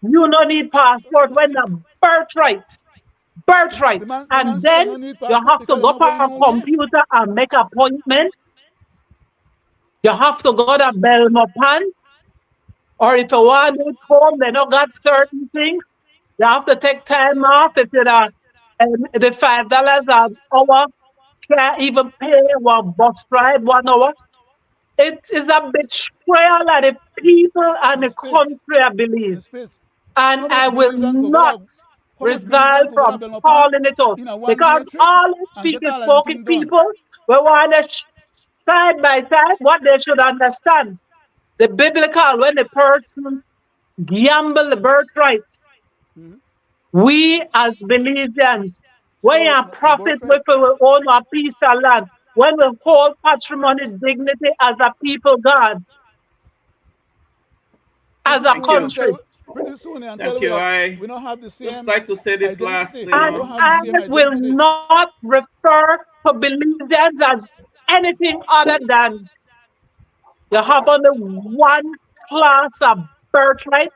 you don't need passport when the birthright, birthright. The man And say then no need you passport have to because they're go not for going a nowhere. computer and make appointments. You have to go to Belmopan, or if you want it home, they don't got certain things. You have to take time off if you're the $5 an hour can't even pay one bus ride 1 hour. It is a betrayal of the people and In the Spitz, country, I believe. in Spitz. And How I much will Belizean could go not to, how much resign Belizean could go to from Belmopan calling it out, in a 1 day because trip all the and get speaking all them spoken thing done? people, we want to side by side what they should understand. The biblical, when the person gamble the birthright, Mhm. we as Belizeans, when So you my profit birthright, with we own a piece of land, when we hold patrimony dignity as a people, God, as pretty a Thank soon you. country. until pretty soon until Thank you. I we don't have the just same like to say this identity. lastly, We don't And have the I same will identity. not refer to Belizeans as anything other than you have only one class of birthright,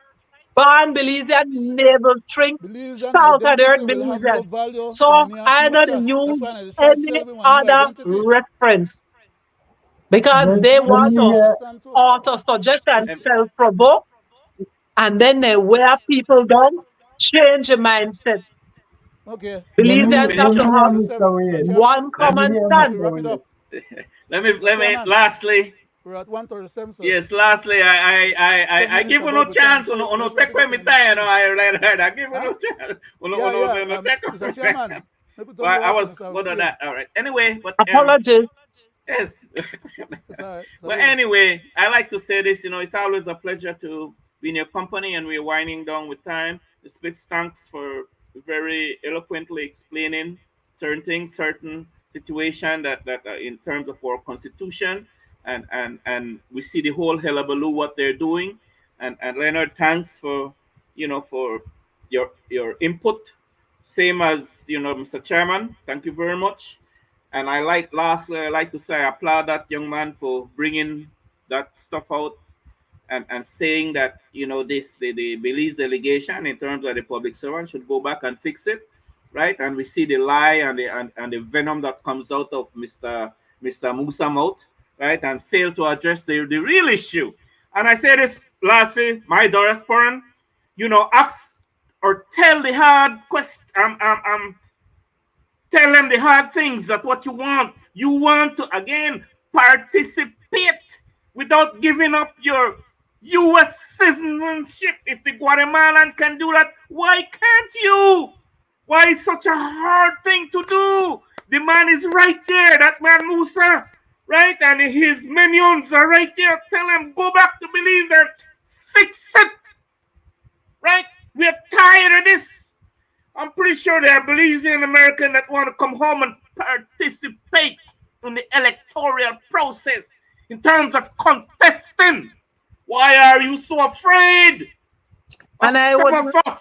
born Belizean, navel string, Belizean salt of the identity earth will have no Belizean. value in the So near I don't future. That's use why they try to any sell everyone new other identity. reference, because Let, they Some of let them want me don't to understand too. auto suggest and um, self provoke, and then they wear people down, change the mindset. Okay, let me Belizeans have let to me finish. hear have Mr. Mr. Wade. Chairman, one Let, Let me common hear we have to Mr. wrap stance. it Wade. up. Mr. let me Chairman, lastly. we're at 1:37, sir. Yes, lastly, 7 minutes give you above no the time, chance. so No let's wrap take it away up me in the next time. minute. Leonard. I give you Huh? no chance. Yeah, yeah. No take Mr. away. Chairman, let me tell Well, you I what, was Mr. good on Wade. that. All right. Anyway, but Apologies. yes. It's all right. It's a Well, Wade. anyway, I like to say this. It's always a pleasure to be in your company, and we're winding down with time. The Spitz thanks for very eloquently explaining certain things, certain situation that in terms of our constitution, and we see the whole hullabaloo what they're doing, and Leonard, thanks for for your input. Same as Mr. Chairman, thank you very much. And lastly, I like to say I applaud that young man for bringing that stuff out and saying that this the Belize delegation in terms of the public servant should go back and fix it, right? And we see the lie and the venom that comes out of Mr. Musa mouth, right? And fail to address the real issue. And I say this lastly, my diasporan, ask or tell the hard question. Tell them the hard things that what you want. You want to again participate without giving up your U.S. citizenship. If the Guatemalan can do that, why can't you? Why is such a hard thing to do? The man is right there. That man Musa, right, and his minions are right there. Tell them go back to Belize and fix it, right? We're tired of this. I'm pretty sure there are Belizean Americans that want to come home and participate in the electoral process in terms of contesting. Why are you so afraid of And some of us,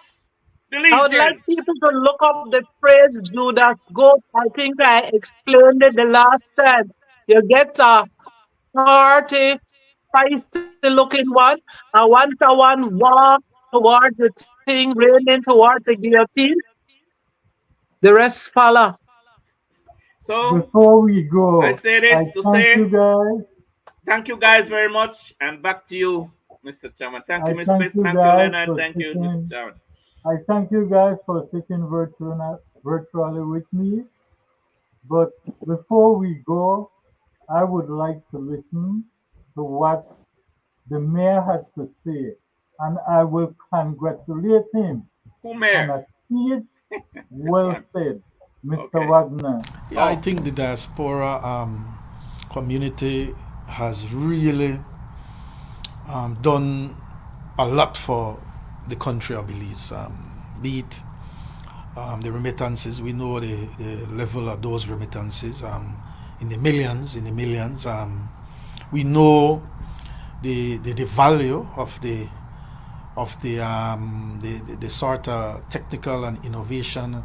I would like Belizeans? people to look up the phrase Judas Ghost. I think I explained it the last time. You get a hearty, feisty looking one, and once a one walk towards the thing, raining towards the guillotine, the rest follow. So Before we I go, say I this to thank say you guys. thank you guys very much, and back to you, Mr. Chairman. Thank you, I Ms. thank Smith. you Thank you, guys Leonard. for Thank you, Mr. sticking. Chairman. I thank you guys for sticking virtually with me. But before we go, I would like to listen to what the mayor has to say, and I will congratulate him Who on mayor? a speech well said, Mr. Okay. Wagner. Yeah, I Oh. think the diaspora community has really done a lot for the country of Belize. Be it the remittances, we know the level of those remittances in the millions. We know the value of the sort of technical and innovation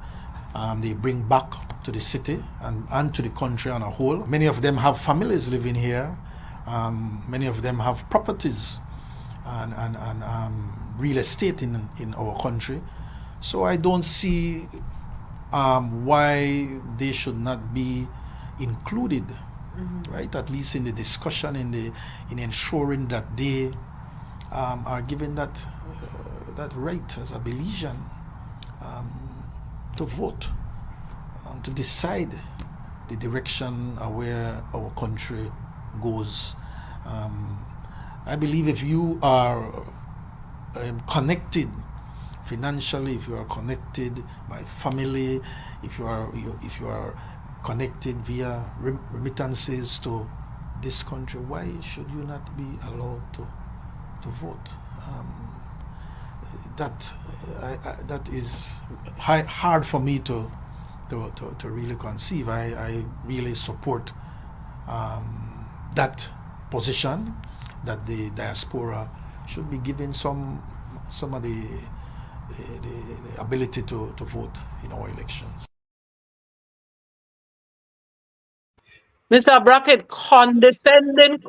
they bring back to the city and to the country on a whole. Many of them have families living here. Many of them have properties and real estate in our country. So I don't see why they should not be included, right? At least in the discussion, in ensuring that they are given that right as a Belizean to vote, to decide the direction of where our country goes. I believe if you are connected financially, if you are connected by family, if you are connected via remittances to this country, why should you not be allowed to vote? That is hard for me to really conceive. I really support that position, that the diaspora should be given some of the ability to vote in our elections. Mr. Brackett, condescending.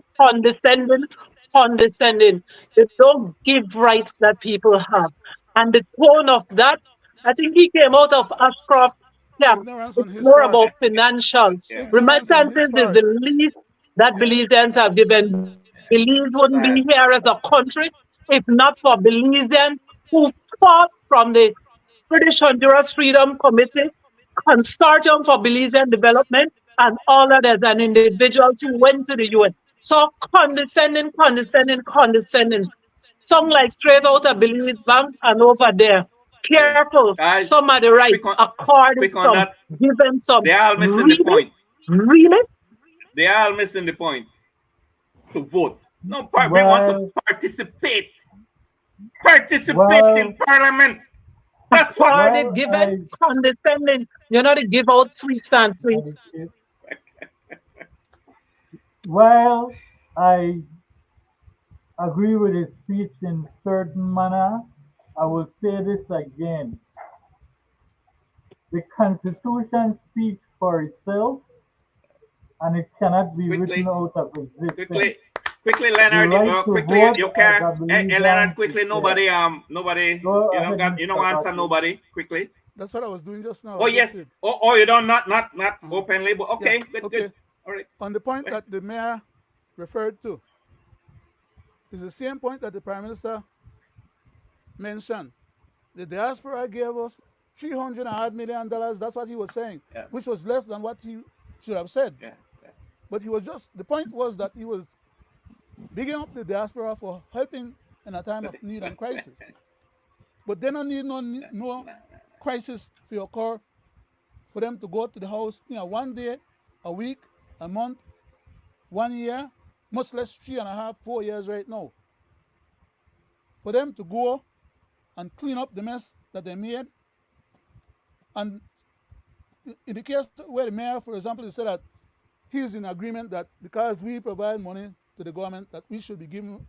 They don't give rights that people have. And the tone of that, I think he came out of Ashcroft camp. Ignorance on It's his more part. about financial. Yeah. Ignorance on his Remittances is part. the least that Yeah. Belizeans have given. Belize wouldn't be Sad. here as a country if not for Belizeans who fought from the British Honduras Freedom Committee, Consortium for Belizean Development, and all others, and individuals who went to the UN. So condescending. Some like straight out of Belize Bank and over there. Yeah. Careful, Guys, some of the quick rights, on according quick on some, that. given some. They are missing the Really? point. Really? They are missing the point. To vote. No part. We want to Well, participate. Participate in well, parliament. That's what. According, well, given, condescending. You know, they give out sweets and I, treats. well, I agree with his speech in certain manner. I will say this again. The Constitution speaks for itself and it cannot be written Quickly, out of existence. quickly, The Leonard. right to Quickly, vote you as can. a Hey, Leonard, Belizean is quickly. there. Nobody. Go You don't ahead, got. You don't Mr. answer Brackett. nobody. Quickly. That's what I was doing just now. Oh I just yes. did. Oh, you don't not openly, but Yeah. okay, good. Okay. All right. On the point that the mayor referred to, is the same point that the Prime Minister mentioned. The diaspora gave us $300 million. That's what he was saying, Yeah. which was less than what he should have said. Yeah. But he was just, the point was that he was bigging up the diaspora for helping in a time of need and crisis. But they don't need no crisis to occur for them to go to the house, one day, a week, a month, 1 year, much less 3.5, 4 years right now. For them to go and clean up the mess that they made. And in the case where the mayor, for example, he said that he's in agreement that because we provide money to the government that we should be given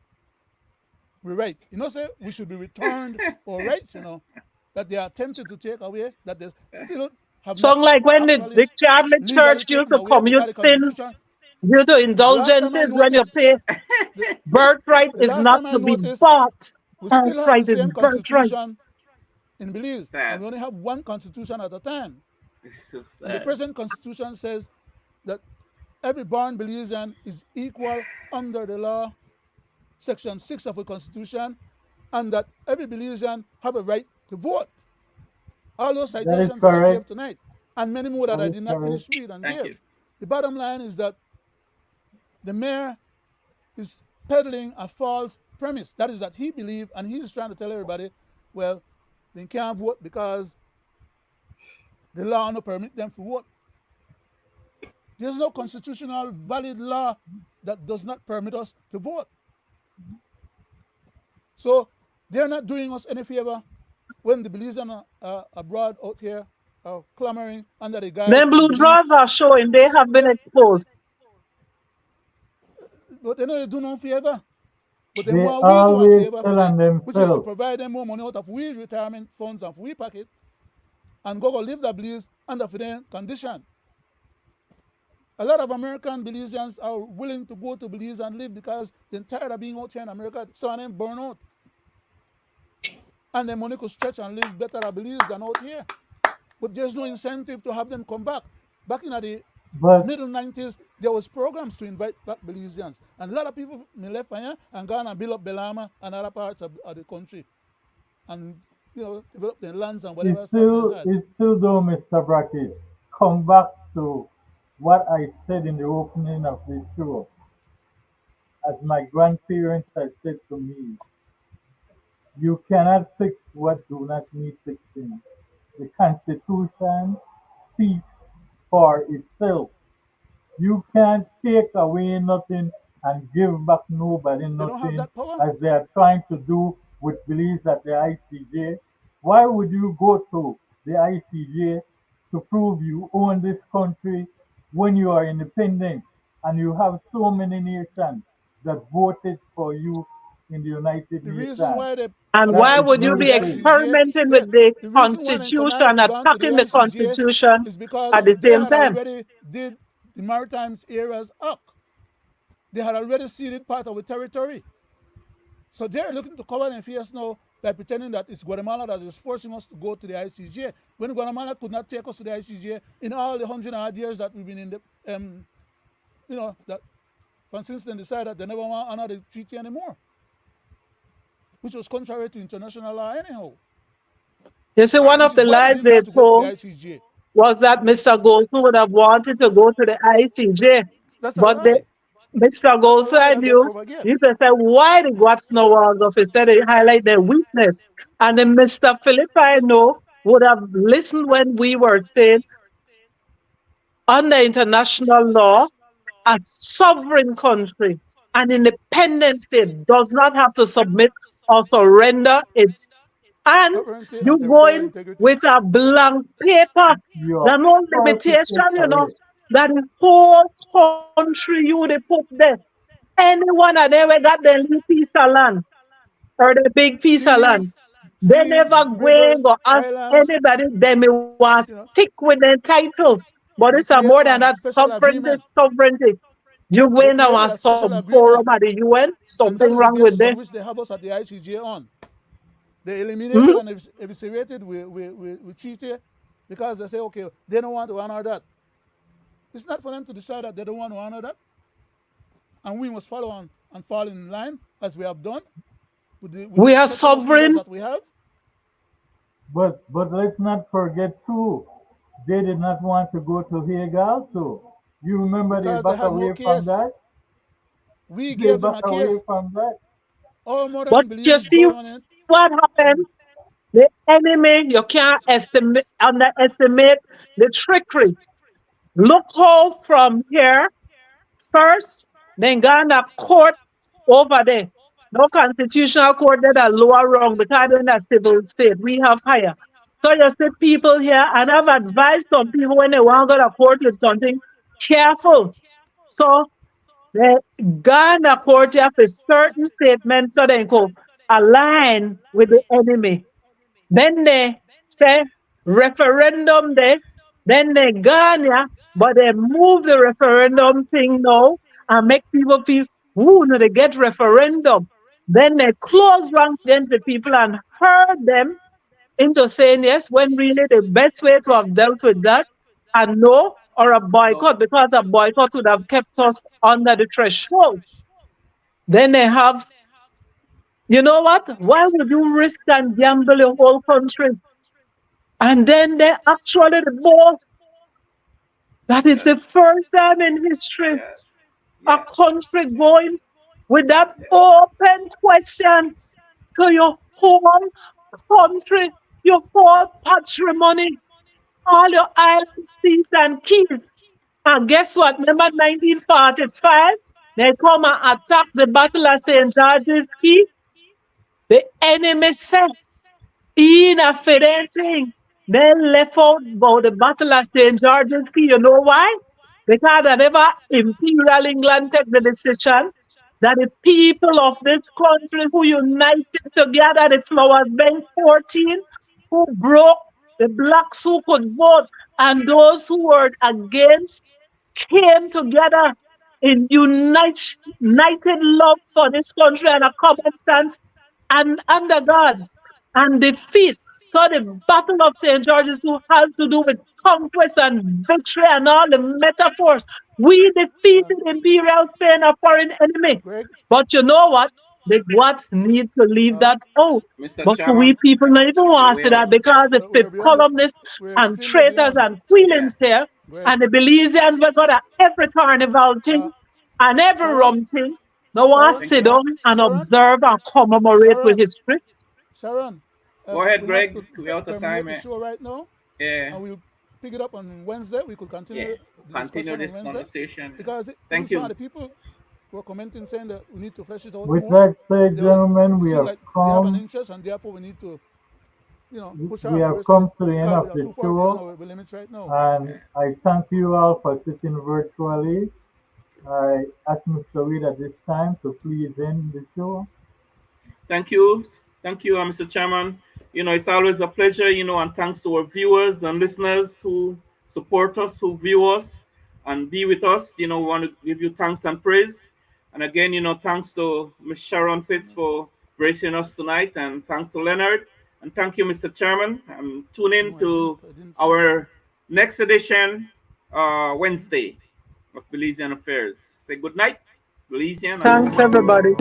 we right. Say we should be returned or rights, that they are attempted to take away, that they still have Song not like when actually the Catholic legally Church used taken to away commute because the sins Constitution. due to The last time I indulgences when you noticed, pay. the, Birthright the is last not time I to be noticed, bought. we still have the Birthright is same birthright. Constitution in Belize, Sad. and we only have one Constitution at a time. It's so And the sad. present Constitution says that every born Belizean is equal under the law, Section 6 of the Constitution, and that every Belizean have a right to vote. All those That is citations that I correct. gave tonight, and many more that That I is did not correct. finish read and Thank give. you. The bottom line is that the mayor is peddling a false premise. That is that he believed, and he's trying to tell everybody, well, they can't vote because the law no permit them to vote. There's no constitutional valid law that does not permit us to vote. So they're not doing us any favor when the Belizean abroad out here are clamoring under the guise Them and blue belief. drawers are showing they have been Yeah, exposed. but they know they do no favor. But then They what we do in always favor for telling them, which is to themselves, provide them more money out of we retirement funds and we pocket and go live the Belize under for their condition. A lot of American Belizeans are willing to go to Belize and live because they're tired of being out here in America, so them burn out. And their money could stretch and live better at Belize than out here. But there's no incentive to have them come back. Back in the but middle 90s, there was programs to invite back Belizeans. And a lot of people left here and gone and built up Belama and other parts of the country. And, develop their lands and whatever stuff they had. it's still though, Mr. Brackett, come back to what I said in the opening of this show. As my grandparents had said to me, you cannot fix what do not need fixing. The Constitution speaks for itself. You can't take away nothing and give back nobody They don't have nothing that power. as they are trying to do with Belize at the ICJ. Why would you go to the ICJ to prove you own this country when you are independent and you have so many nations that voted for you in the United The reason Nations? why they And That why is would connived to you go to very be the clear. ICJ, experimenting yeah, with the the reason why they connived Constitution to and go to the attacking the ICJ Constitution is because at the they same had time? already did the Maritime Areas Act. They had already ceded part of the territory. So they're looking to cover their face now by pretending that it's Guatemala that is forcing us to go to the ICJ. When Guatemala could not take us to the ICJ in all the 100 odd years that we've been in the, that since then decided they never want to honor the treaty anymore, which was contrary to international law anyhow, You see, one which of is the why they lies didn't they want to go to the told ICJ. was that Mr. Golson would have wanted to go to the ICJ, That's a but lie. Mr. That's a Golson, lie I that they knew, propagate. he said, why the Guats no was of instead they highlight their weakness. And then Mr. Philip, I know, would have listened when we were saying under international law, a sovereign country, an independent state does not have to submit or surrender its, and Sovereignty you and territorial going integrity. with a blank paper. You are There's no perfectly limitation, correct. that the whole country you they put there. Anyone that ever got the little piece of land or the big piece of land, Seas, they seas, never going rivers, go ask islands, anybody, they may want you know, stick with their title. But they it's a create more than one that special sovereignty, agreement. sovereignty. You They win created on a special some forum agreement, at the UN, and that something is the wrong with basis on them. which they have us at the ICJ on. They eliminated Mhm. and eviscerated with treaty because they say, okay, they don't want to honor that. It's not for them to decide that they don't want to honor that, and we must follow on and fall in line as we have done with the We are treacherous neighbors sovereign. that we have. But let's not forget too, they did not want to go to Hague also. You remember they Because they back had no away from case. that? We They gave them back a away case. from that. All But modern you Belize see government. what happened? The enemy, you can't estimate, underestimate the trickery. Look how from here, first, then Ghana court over there. No constitutional court that are lower wrong because in a civil state. We have higher. So you see people here, and I've advised some people when they want to go to court with something, careful. So the Ghana court have a certain statement so they go align with the enemy. Then they say referendum there, then they Ghana, but they move the referendum thing now and make people feel, ooh, no, they get referendum. Then they close ranks against the people and herd them into saying yes, when really the best way to have dealt with that, a no or a boycott, because a boycott would have kept us under the threshold. Then they have, you know what? Why would you risk and gamble your whole country? And then they actually the boss. That is Yes. the first time in history Yes. a Yes. country going. with that open question to your whole country, your whole patrimony, all your islands, seas, and keys. And guess what? Remember 1945? They come and attack the Battle of St. George's Key. The enemy said, in a thing. They left out about the Battle of St. George's Key. You know why? Because whenever Imperial England take the decision that the people of this country who united together, the Flowers Bank 14, who broke the blacks who could vote, and those who were against came together in united love for this country and a common stance and under God and defeat. So the Battle of St. George's has to do with conquest and victory and all the metaphors. We defeated Imperial Spain, a foreign enemy. Greg, But you know what? The Watts need to leave that out. Mr. But we Chairman, people don't even we want to see will. that because the we're fifth beyond it. columnists We're and extremely traitors beyond it. and Yeah. queens there Greg, and the Belizeans we got at every carnival thing and every Sharon, rum thing. No one Sharon, Thank sit you. down and Sharon, observe and commemorate with Sharon, history. Sharon. Go ahead, We have Greg. to We're out of terminate time. the show right now, Yeah. and we'll pick it up on Wednesday. We could Yeah. continue the Continue discussion on this Wednesday conversation. because even Thank some of you. the people were commenting saying that we need to flesh it out With more. that said, gentlemen, It we seems have like they have an come interest, and therefore we need to, push we our have voice a bit come to the end because of we are the too far beyond show, our limits right now. and I thank you all for sitting virtually. I ask Mr. Reed at this time to please end the show. Thank you. Thank you, Mr. Chairman. It's always a pleasure, and thanks to our viewers and listeners who support us, who view us and be with us. We want to give you thanks and praise. And again, thanks to Ms. Sharon Pitts for gracing us tonight, and thanks to Leonard. And thank you, Mr. Chairman. Tune in No, to I didn't see anything. our next edition, Wednesday, of Belizean Affairs. Say good night, Belizean, and good Thanks, night. everybody.